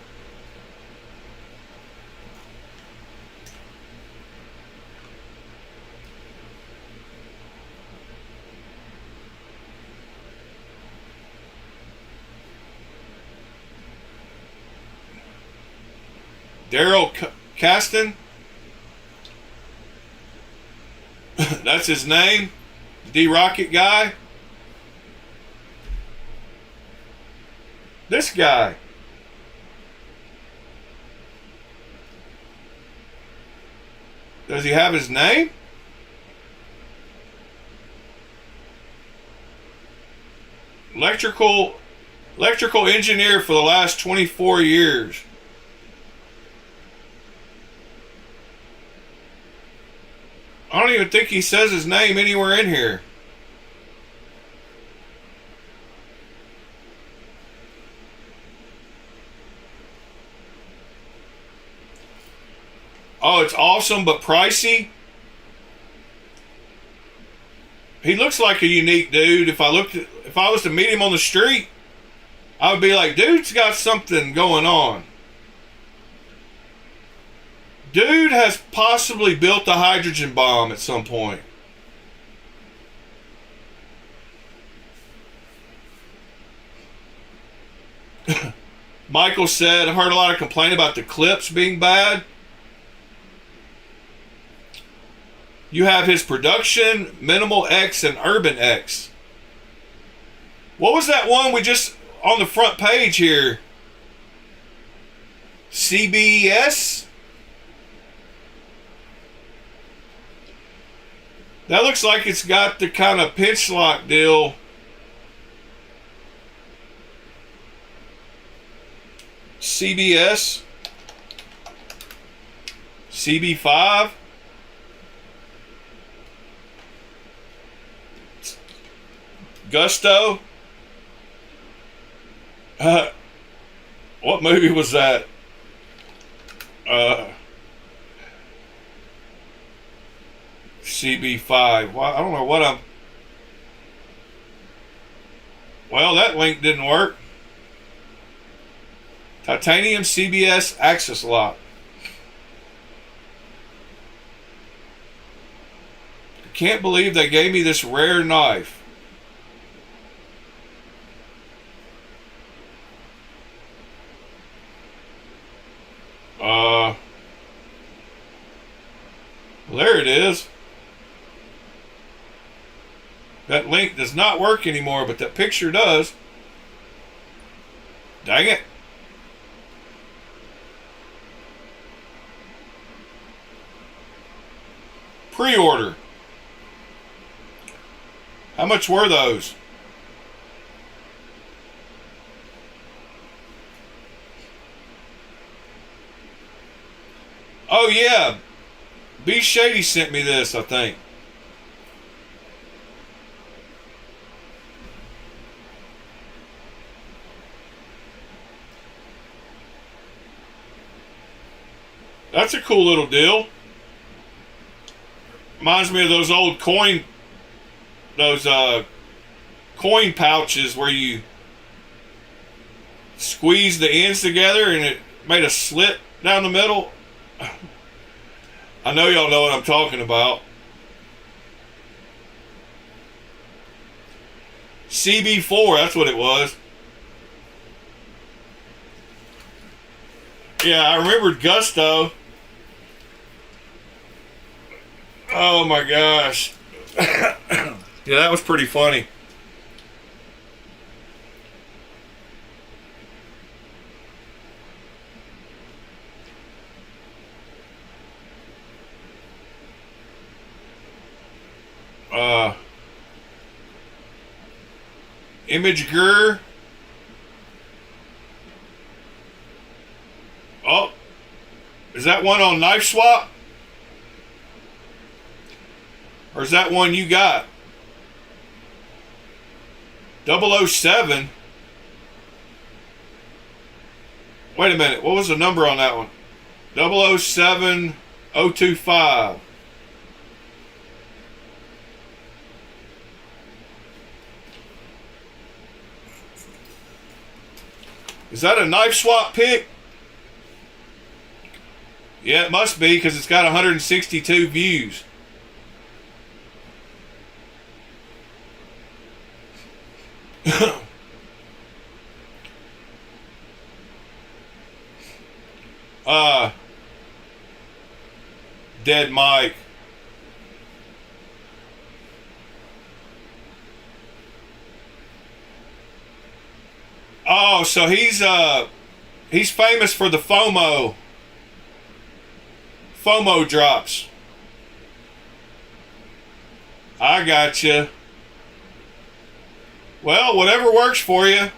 Daryl Caston? That's his name? D-Rocket guy? This guy. Does he have his name? Electrical engineer for the last 24 years. I don't even think he says his name anywhere in here. Oh, it's awesome but pricey. He looks like a unique dude. If I was to meet him on the street, I would be like, dude's got something going on. Dude has possibly built a hydrogen bomb at some point. Michael said, I've heard a lot of complaint about the clips being bad. You have his production, Minimal X, and Urban X. What was that one we just, on the front page here? CBS? That looks like it's got the kind of pinch lock deal. CBS? CB5? Gusto. What movie was that? CB5. Well, I don't know what I'm... Well, that link didn't work. Titanium CBS access lock. I can't believe they gave me this rare knife. There it is. That link does not work anymore, but that picture does. Dang it. Pre-order. How much were those? Oh yeah, B Shady sent me this, I think. That's a cool little deal. Reminds me of those old coin pouches where you squeeze the ends together and it made a slit down the middle. I know y'all know what I'm talking about. CB4, that's what it was. Yeah, I remembered Gusto. Oh my gosh. Yeah, that was pretty funny. Image Gur. Oh, is that one on Knife Swap? Or is that one you got? 007? Wait a minute, what was the number on that one? 007025. Is that a Knife Swap pick? Yeah, it must be because it's got 162 views. Dead Mike. Oh, so he's famous for the FOMO drops. I gotcha. Well, whatever works for you.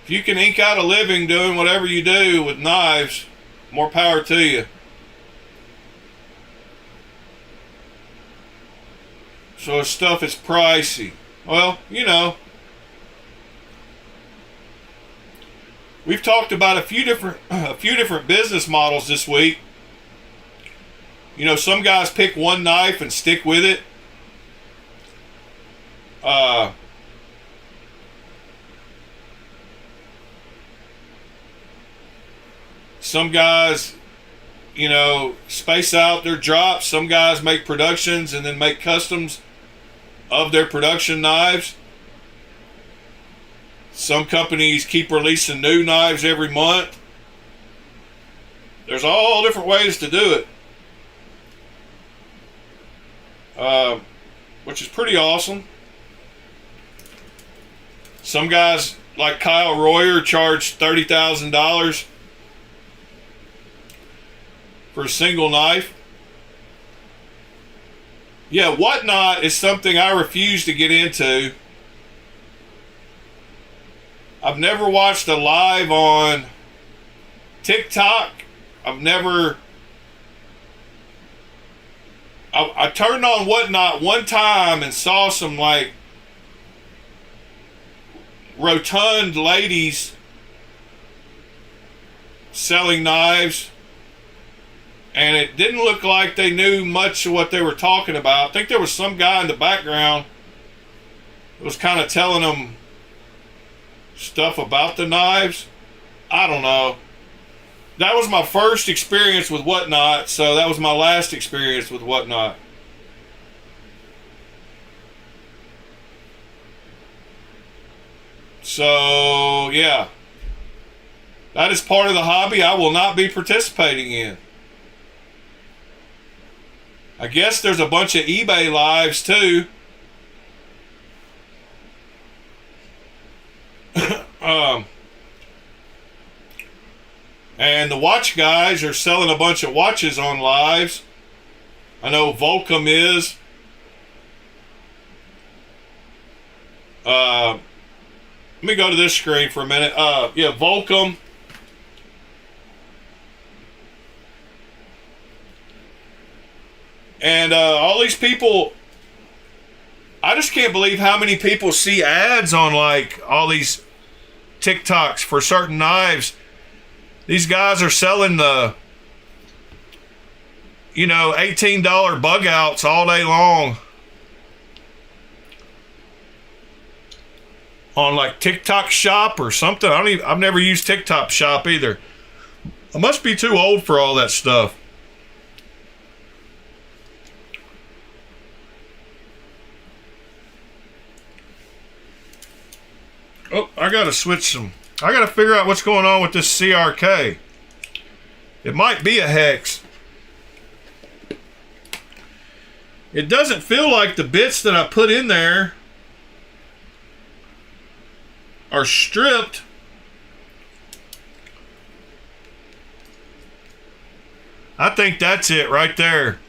If you can ink out a living doing whatever you do with knives, more power to you. So his stuff is pricey. Well, you know. We've talked about a few different business models this week. You know, some guys pick one knife and stick with it. Some guys, you know, space out their drops. Some guys make productions and then make customs of their production knives. Some companies keep releasing new knives every month. There's all different ways to do it, which is pretty awesome. Some guys like Kyle Royer charge $30,000 for a single knife. Yeah, Whatnot is something I refuse to get into. I've never watched a live on TikTok. I turned on Whatnot one time and saw some like rotund ladies selling knives, and it didn't look like they knew much of what they were talking about. I think there was some guy in the background that was kind of telling them stuff about the knives. I don't know. That was my first experience with Whatnot, so that was my last experience with Whatnot. So, yeah. That is part of the hobby I will not be participating in. I guess there's a bunch of eBay lives too. And the watch guys are selling a bunch of watches on lives. I know Volcom is. Let me go to this screen for a minute. Yeah, Volcom. And all these people, I just can't believe how many people see ads on like all these TikToks for certain knives. These guys are selling the, you know, $18 bug outs all day long on like TikTok Shop or something. I've never used TikTok Shop either. I must be too old for all that stuff. Oh, I gotta switch some. I gotta figure out what's going on with this CRK. It might be a hex. It doesn't feel like the bits that I put in there are stripped. I think that's it right there.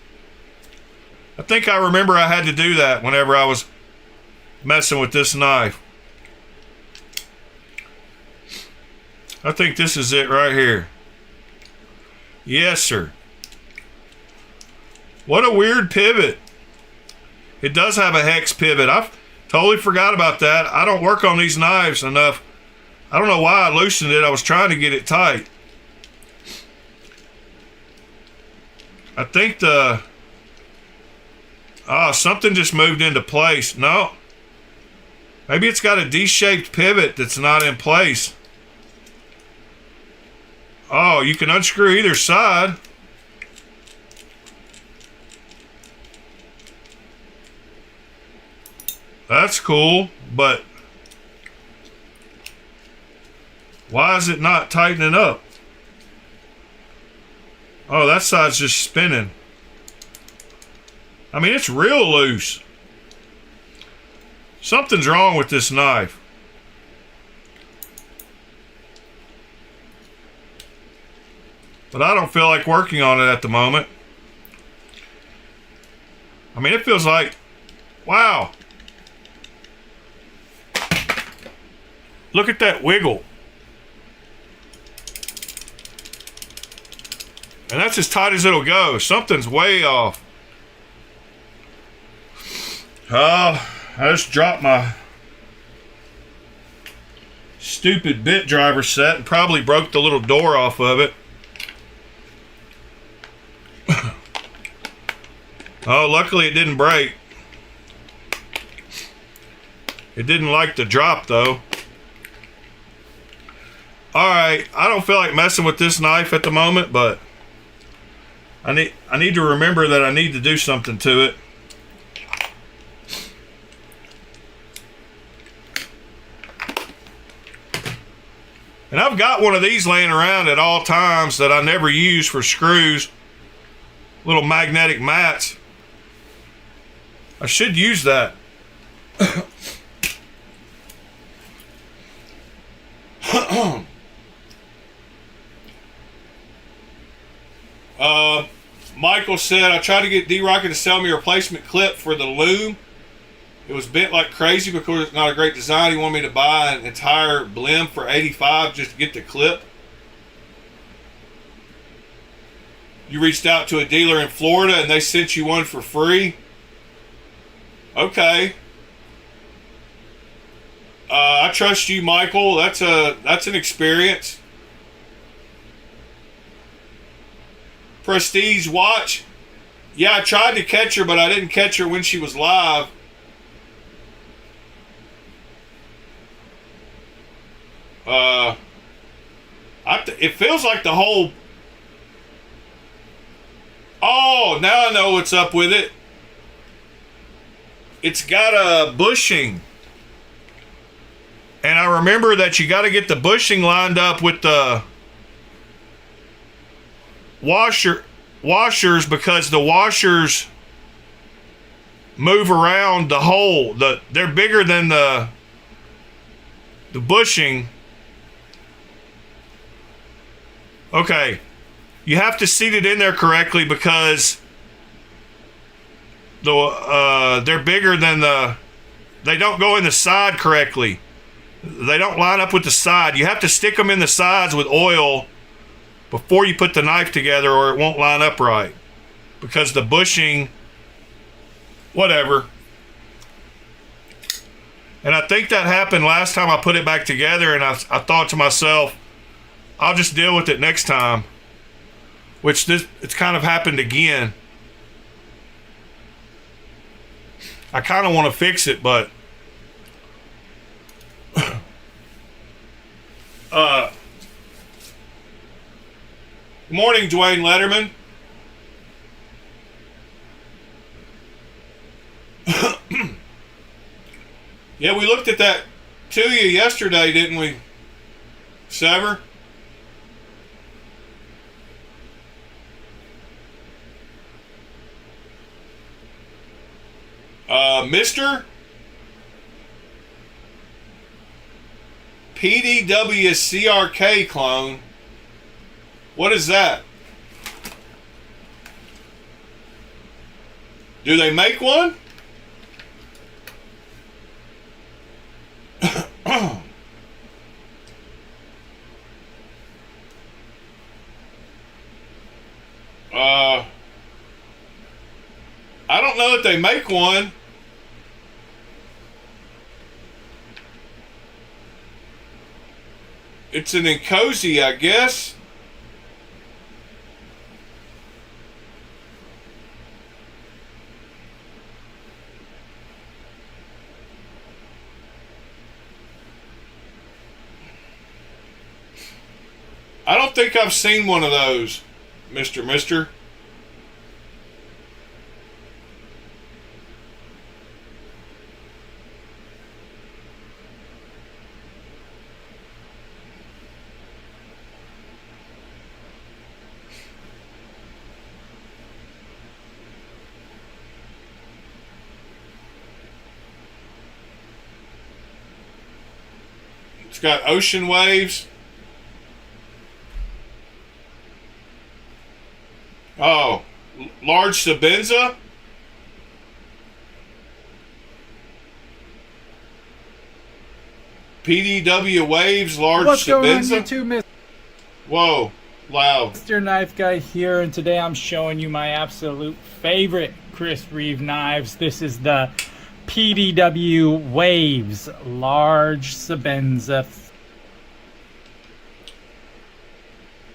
I think I remember I had to do that whenever I was messing with this knife. I think this is it right here. Yes, sir. What a weird pivot. It does have a hex pivot. I've totally forgot about that. I don't work on these knives enough. I don't know why I loosened it. I was trying to get it tight. I think something just moved into place. No. Maybe it's got a D-shaped pivot that's not in place. Oh, you can unscrew either side. That's cool, but why is it not tightening up? Oh, that side's just spinning. I mean, it's real loose. Something's wrong with this knife. But I don't feel like working on it at the moment. I mean, it feels like, wow. Look at that wiggle. And that's as tight as it'll go. Something's way off. Oh, I just dropped my stupid bit driver set and probably broke the little door off of it. Oh, luckily it didn't break. It didn't like the drop though. Alright, I don't feel like messing with this knife at the moment, but I need to remember that I need to do something to it. And I've got one of these laying around at all times that I never use for screws. Little magnetic mats. I should use that. Michael said, I tried to get D-Rocket to sell me a replacement clip for the loom. It was bent like crazy because it's not a great design. He wanted me to buy an entire blimp for $85 just to get the clip. You reached out to a dealer in Florida and they sent you one for free? Okay. I trust you, Michael. That's an experience. Prestige watch. Yeah, I tried to catch her, but I didn't catch her when she was live. It feels like the whole... Oh, now I know what's up with it. It's got a bushing. And I remember that you got to get the bushing lined up with the washers, because the washers move around the hole. They're bigger than the bushing. Okay, you have to seat it in there correctly because they're bigger than they don't go in the side correctly. They don't line up with the side. You have to stick them in the sides with oil before you put the knife together, or it won't line up right because the bushing, whatever. And I think that happened last time I put it back together, and I thought to myself, I'll just deal with it next time, which it's kind of happened again. I kind of want to fix it, but good morning, Dwayne Letterman. Yeah, we looked at that to you yesterday, didn't we, Sever? Mr. PDWCRK clone. What is that? Do they make one? I don't know if they make one. It's an Incozy, I guess. I don't think I've seen one of those, Mr. It's got ocean waves. Oh, large Sabenza. PDW waves, large What's going on Sabenza. YouTube, Mr. Whoa, loud. Knife Guy here, and today I'm showing you my absolute favorite Chris Reeve knives. This is the PDW Waves Large Sabenza.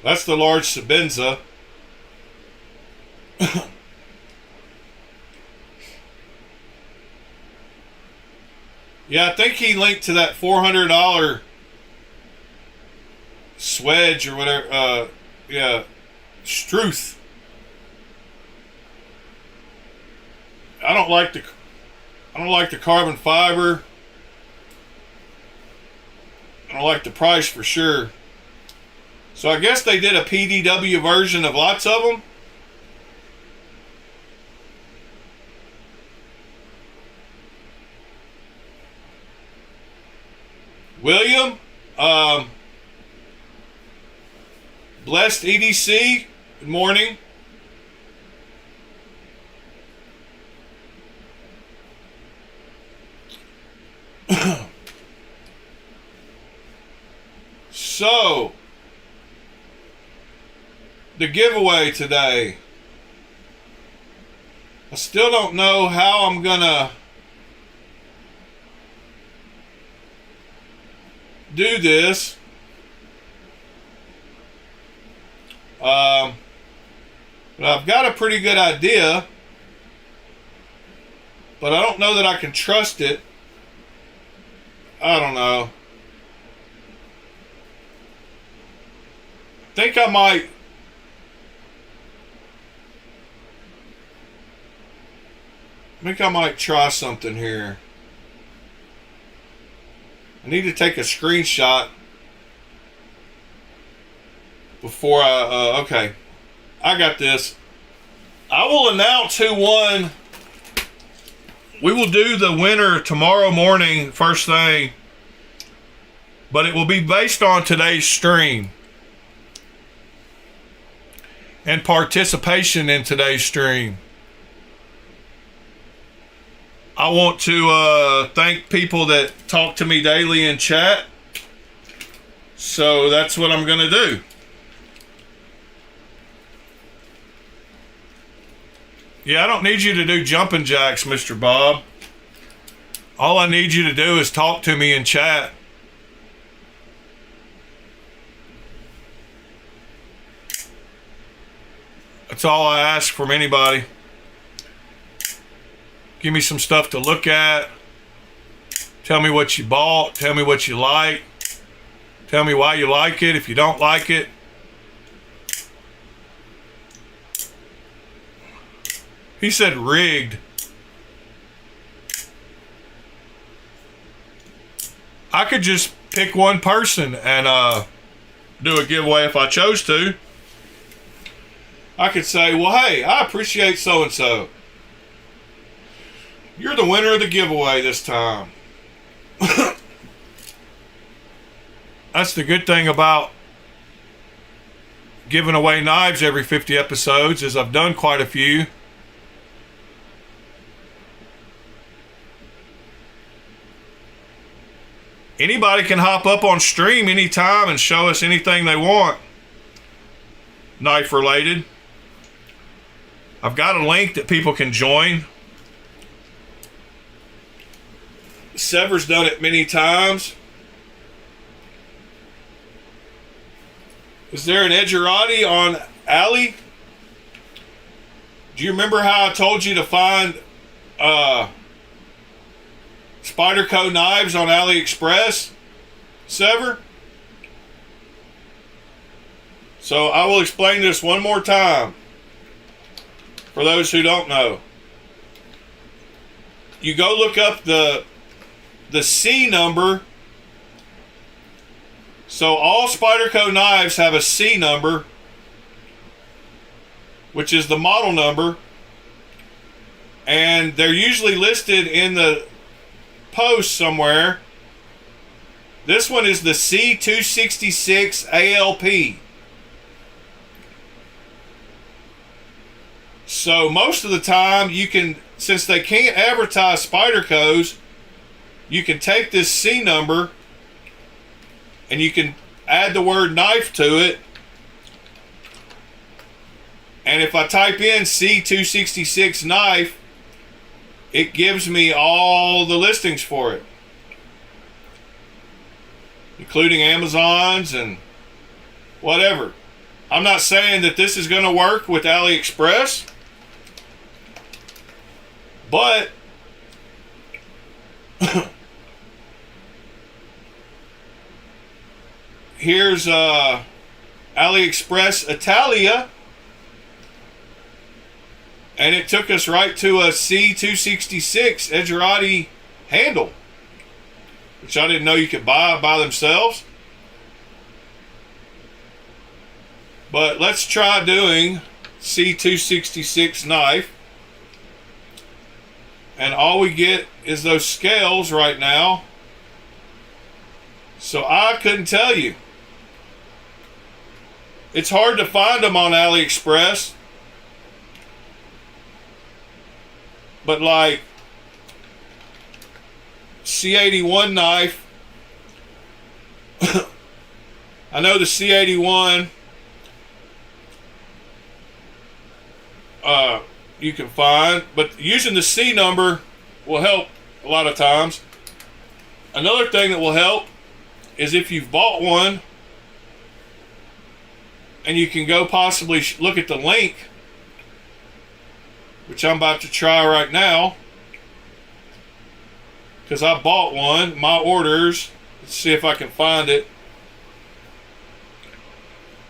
That's the large Sabenza. Yeah, I think he linked to that $400 Swedge or whatever. Yeah, Struth. I don't like the carbon fiber. I don't like the price for sure. So I guess they did a PDW version of lots of them. William, Blessed EDC, good morning. So, the giveaway today. I still don't know how I'm gonna do this. But I've got a pretty good idea, but I don't know that I can trust it. I don't know. I think I might try something here. I need to take a screenshot before okay. I got this. I will announce who won. We will do the winner tomorrow morning, first thing. But it will be based on today's stream and participation in today's stream. I want to thank people that talk to me daily in chat. So that's what I'm going to do. Yeah, I don't need you to do jumping jacks, Mr. Bob. All I need you to do is talk to me in chat. That's all I ask from anybody. Give me some stuff to look at. Tell me what you bought. Tell me what you like. Tell me why you like it if you don't like it. He said rigged. I could just pick one person and do a giveaway if I chose to. I could say, well, hey, I appreciate so-and-so. You're the winner of the giveaway this time. That's the good thing about giving away knives every 50 episodes, is I've done quite a few. Anybody can hop up on stream anytime and show us anything they want, knife related. I've got a link that people can join. Sever's done it many times. Is there an Edgerati on Ali? Do you remember how I told you to find Spyderco knives on AliExpress, Sever? So I will explain this one more time for those who don't know. You go look up the C number. So all Spyderco knives have a C number, which is the model number, and they're usually listed in the post somewhere. This one is the C266 ALP. So most of the time you can, since they can't advertise Spydercos, you can take this C number and you can add the word knife to it. And if I type in C266 knife, it gives me all the listings for it, including Amazon's and whatever. I'm not saying that this is going to work with AliExpress, but here's AliExpress Italia, and it took us right to a C266 Edgerati handle, which I didn't know you could buy by themselves. But let's try doing C266 knife, and all we get is those scales right now. So I couldn't tell you. It's hard to find them on AliExpress. But like C81 knife, I know the C81 you can find, but using the C number will help a lot of times. Another thing that will help is if you've bought one, and you can go possibly look at the link, which I'm about to try right now, because I bought one, my orders. Let's see if I can find it.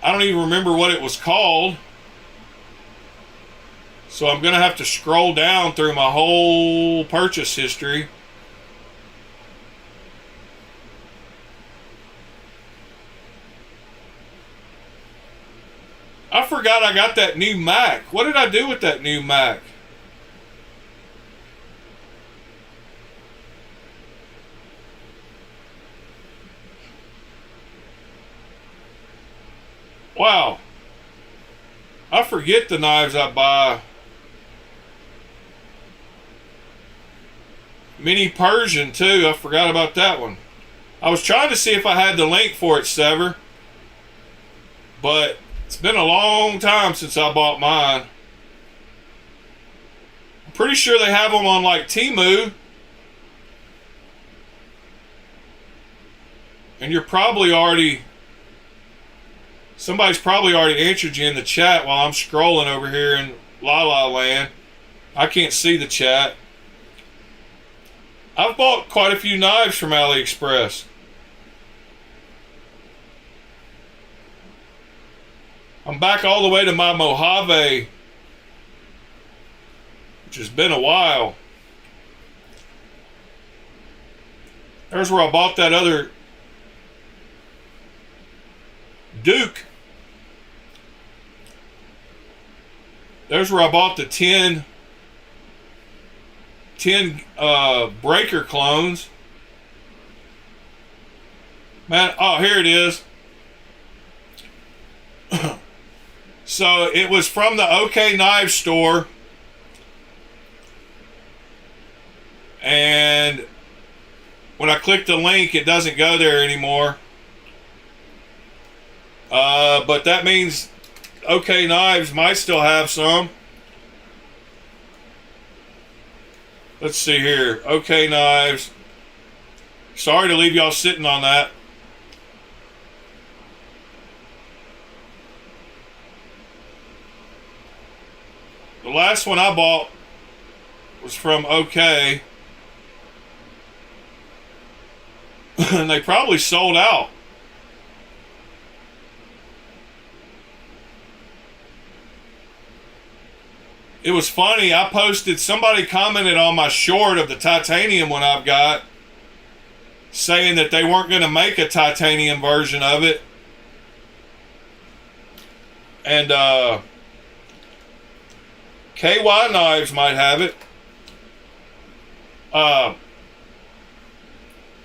I don't even remember what it was called, so I'm gonna have to scroll down through my whole purchase history. I forgot I got that new Mac. What did I do with that new Mac? Wow. I forget the knives I buy. Mini Persian too. I forgot about that one. I was trying to see if I had the link for it, Sever. But it's been a long time since I bought mine. I'm pretty sure they have them on like Temu. And you're probably already... Somebody's probably already answered you in the chat while I'm scrolling over here in La La Land. I can't see the chat. I've bought quite a few knives from AliExpress. I'm back all the way to my Mojave, which has been a while. There's where I bought that other Duke. There's where I bought the 10 breaker clones. Man, oh, here it is. So it was from the OK Knives store. And when I click the link, it doesn't go there anymore. But that means OK Knives might still have some. Let's see here. OK Knives. Sorry to leave y'all sitting on that. The last one I bought was from OK. And they probably sold out. It was funny, I posted, somebody commented on my short of the titanium one I've got, saying that they weren't going to make a titanium version of it. And KY Knives might have it. And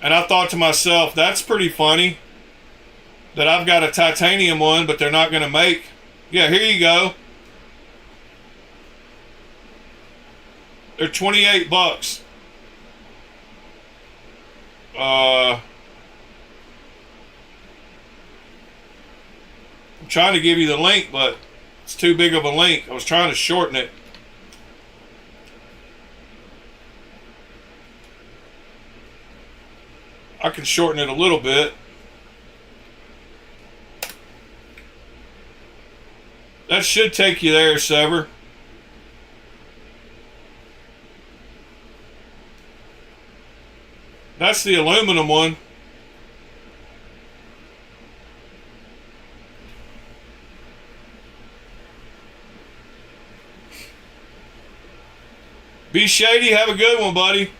I thought to myself, that's pretty funny that I've got a titanium one, but they're not going to make. Yeah, here you go. They're 28 bucks. I'm trying to give you the link, but it's too big of a link. I was trying to shorten it. I can shorten it a little bit. That should take you there, Sever. That's the aluminum one. Be Shady, have a good one, buddy.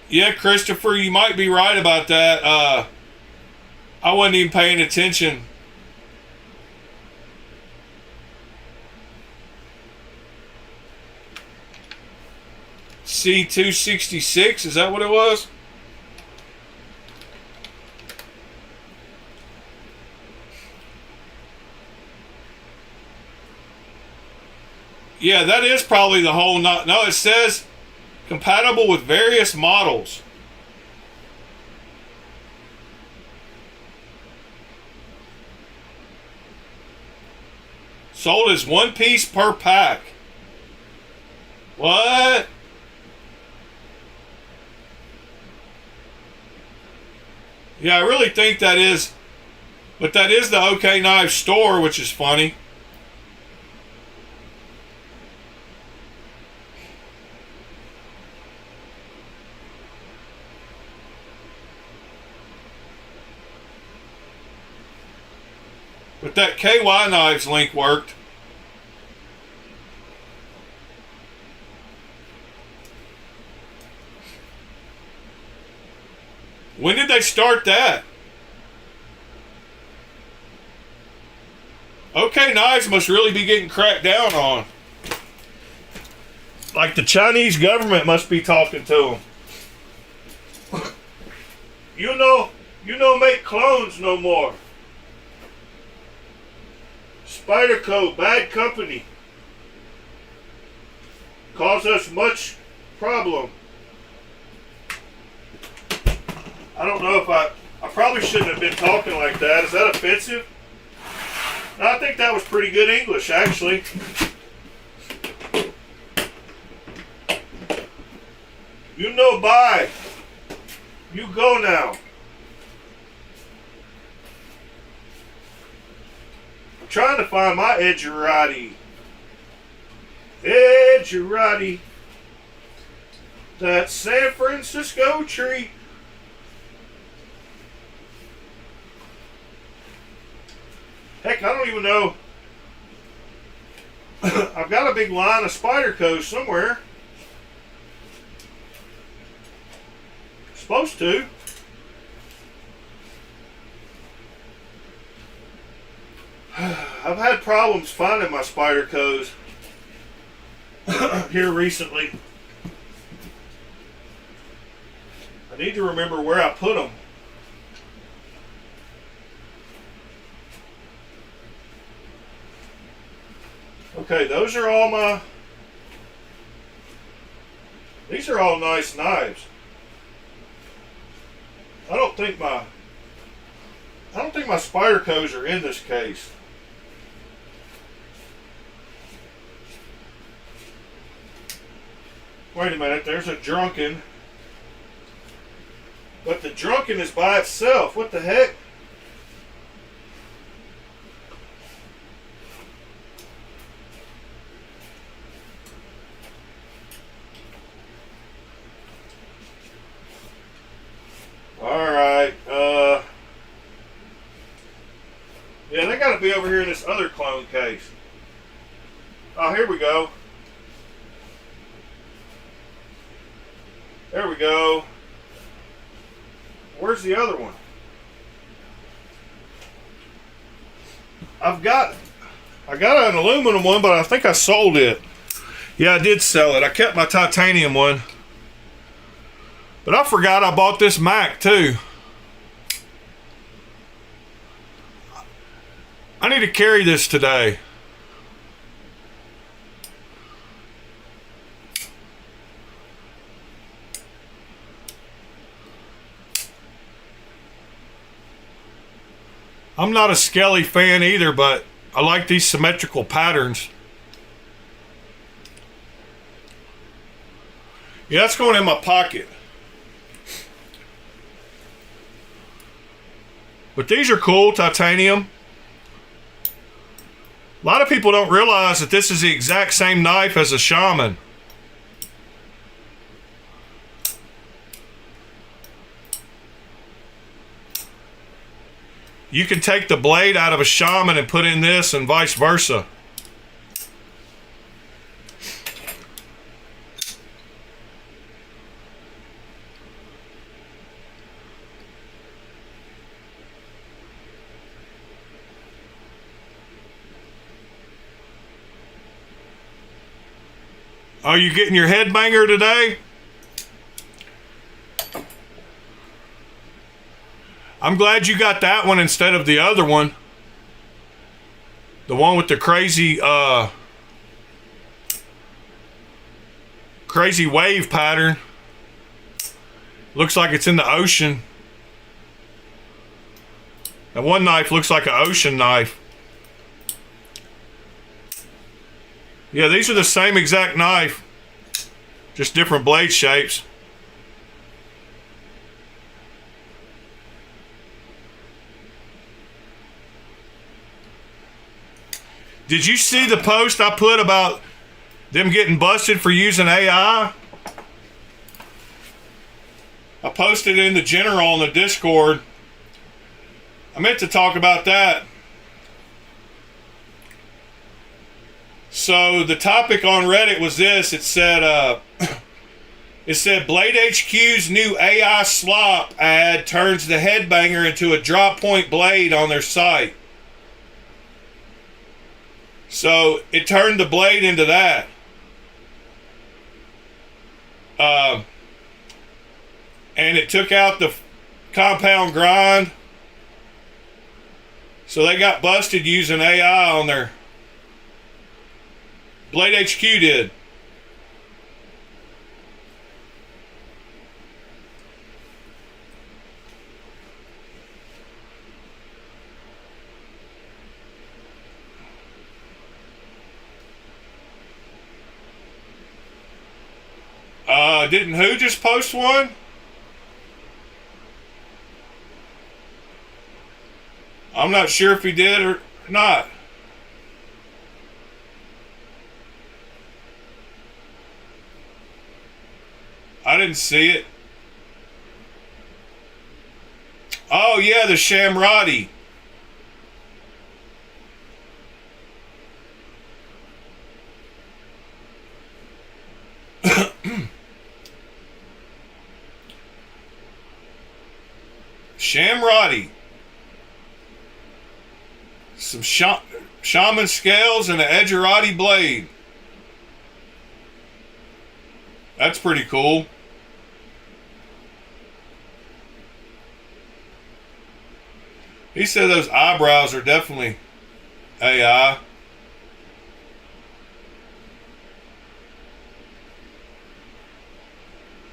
Yeah, Christopher, you might be right about that. I wasn't even paying attention. C266, is that what it was? Yeah, that is probably the whole... No, it says... compatible with various models. Sold as 1 piece per pack. What? Yeah, I really think that is, but that is the OK Knives store, which is funny. But that KY Knives link worked. When did they start that? OK Knives must really be getting cracked down on. Like the Chinese government must be talking to them. You know, make clones no more. Spyderco, bad company. Cause us much problem. I don't know if I probably shouldn't have been talking like that. Is that offensive? No, I think that was pretty good English, actually. You know, bye. You go now. I'm trying to find my edgerati. Edgerati. That San Francisco treat. Heck, I don't even know. I've got a big line of Spydercos somewhere. Supposed to. I've had problems finding my Spydercos here recently. I need to remember where I put them. Okay, those are all my... These are all nice knives. I don't think my Spydercos are in this case. Wait a minute, there's a Drunken. But the Drunken is by itself. What the heck? Alright, yeah, they gotta be over here in this other clone case. Oh, here we go. There we go. Where's the other one? I got an aluminum one, but I think I sold it. Yeah, I did sell it. I kept my titanium one. But I forgot I bought this Mac too. I need to carry this today. I'm not a Skelly fan either, but I like these symmetrical patterns. Yeah, that's going in my pocket. But these are cool, titanium. A lot of people don't realize that this is the exact same knife as a Shaman. You can take the blade out of a Shaman and put in this and vice versa. Are you getting your headbanger today? I'm glad you got that one instead of the other one. The one with the crazy crazy wave pattern. Looks like it's in the ocean. That one knife looks like an ocean knife. Yeah, these are the same exact knife, just different blade shapes. Did you see the post I put about them getting busted for using AI? I posted it in the general on the Discord. I meant to talk about that. So the topic on Reddit was this. It said Blade HQ's new AI slop ad turns the headbanger into a drop point blade on their site. So it turned the blade into that. And it took out the compound grind. So they got busted using AI on their... Blade HQ did. Didn't who just post one? I'm not sure if he did or not. I didn't see it. Oh yeah, the Shamradi. Shamradi. Some shaman scales and an Edgerati blade. That's pretty cool. He said those eyebrows are definitely AI.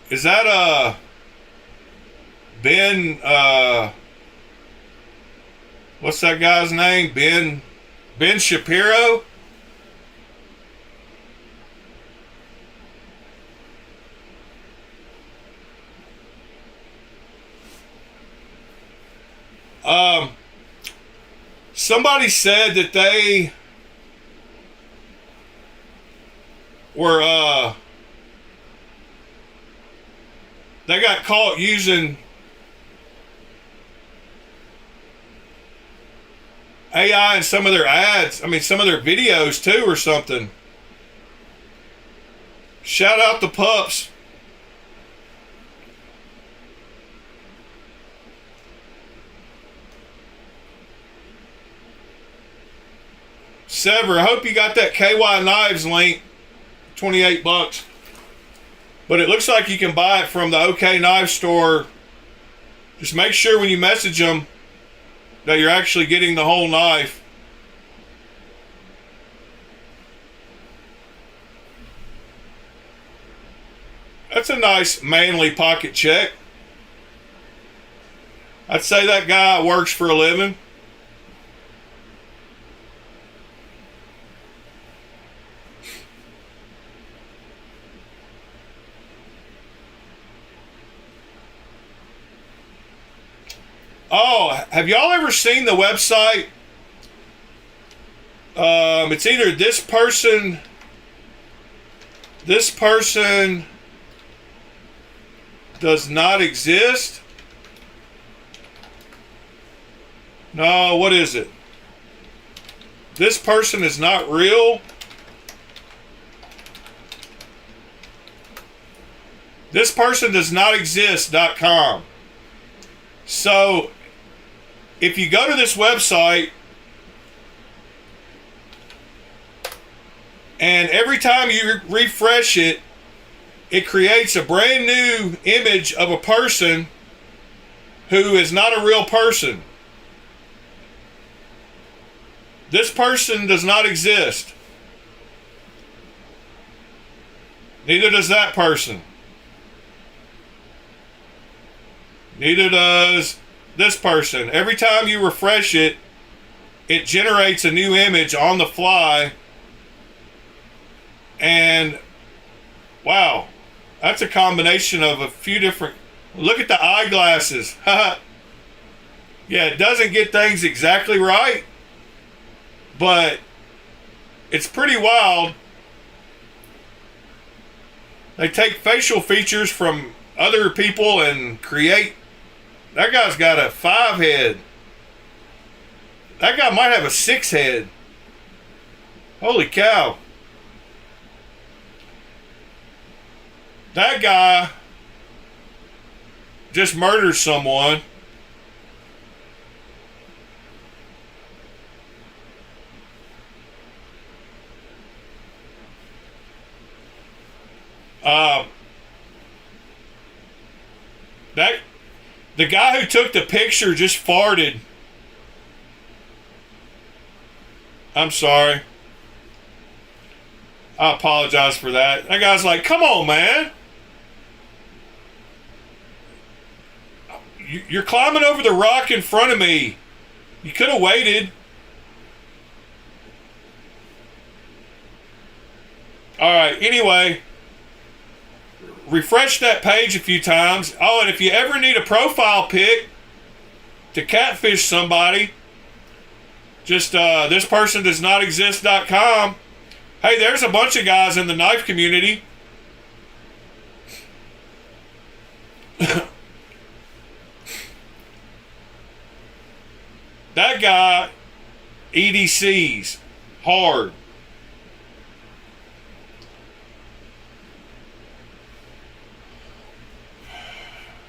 Is that Ben, what's that guy's name? Ben Shapiro? Somebody said that they were, they got caught using AI in some of their ads. I mean, some of their videos too, or something. Shout out the pups. Sever, I hope you got that KY Knives link. $28. But it looks like you can buy it from the OK Knife store. Just make sure when you message them that you're actually getting the whole knife. That's a nice manly pocket check. I'd say that guy works for a living. Oh, have y'all ever seen the website? It's either this person does not exist. No, what is it? This person is not real. This person does not exist.com. So, if you go to this website, and every time you refresh it, it creates a brand new image of a person who is not a real person. This person does not exist. Neither does that person. Neither does this person. Every time you refresh it, it generates a new image on the fly And wow, that's a combination of a few different. Look at the eyeglasses. Yeah, it doesn't get things exactly right, but it's pretty wild. They take facial features from other people and create. That guy's got a 5 head. That guy might have a 6 head. Holy cow. That guy just murdered someone. The guy who took the picture just farted. I'm sorry. I apologize for that. That guy's like, come on, man. You're climbing over the rock in front of me. You could have waited. All right, anyway. Refresh that page a few times. Oh, and if you ever need a profile pic to catfish somebody, just thispersondoesnotexist.com. Hey, there's a bunch of guys in the knife community. That guy, EDCs, hard.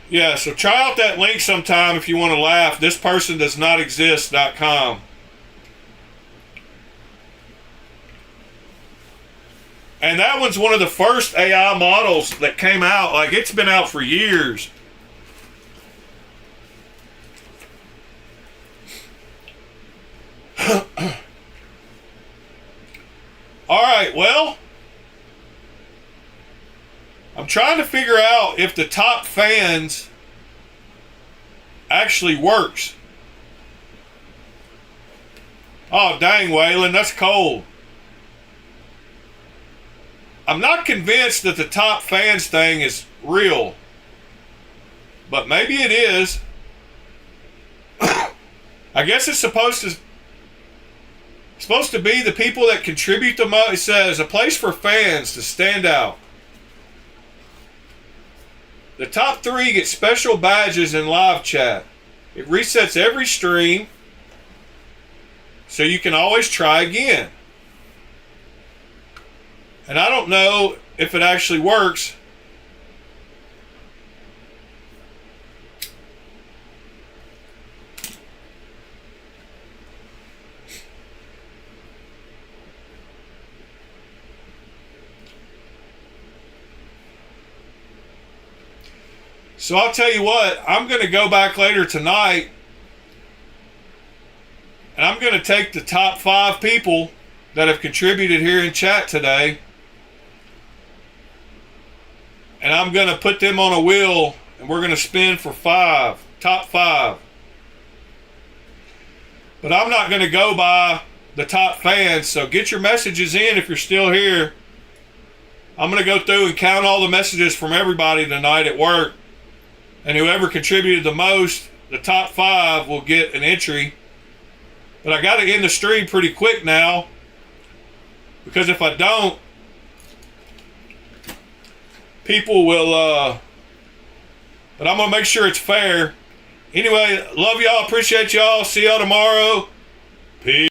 Yeah, so try out that link sometime if you want to laugh. Thispersondoesnotexist.com. And that one's one of the first AI models that came out. Like, it's been out for years. All right, well, I'm trying to figure out if the top fans actually works. Oh, dang, Waylon, that's cold. I'm not convinced that the top fans thing is real, but maybe it is. I guess it's supposed to be the people that contribute the most. It says a place for fans to stand out. The top 3 get special badges in live chat. It resets every stream, so you can always try again. And I don't know if it actually works. So I'll tell you what, I'm going to go back later tonight and I'm going to take the top 5 people that have contributed here in chat today, and I'm going to put them on a wheel and we're going to spin for 5, top 5. But I'm not going to go by the top fans, so get your messages in if you're still here. I'm going to go through and count all the messages from everybody tonight at work. And whoever contributed the most, the top 5 will get an entry. But I got to end the stream pretty quick now, because if I don't, people will, but I'm going to make sure it's fair. Anyway, love y'all, appreciate y'all, see y'all tomorrow. Peace.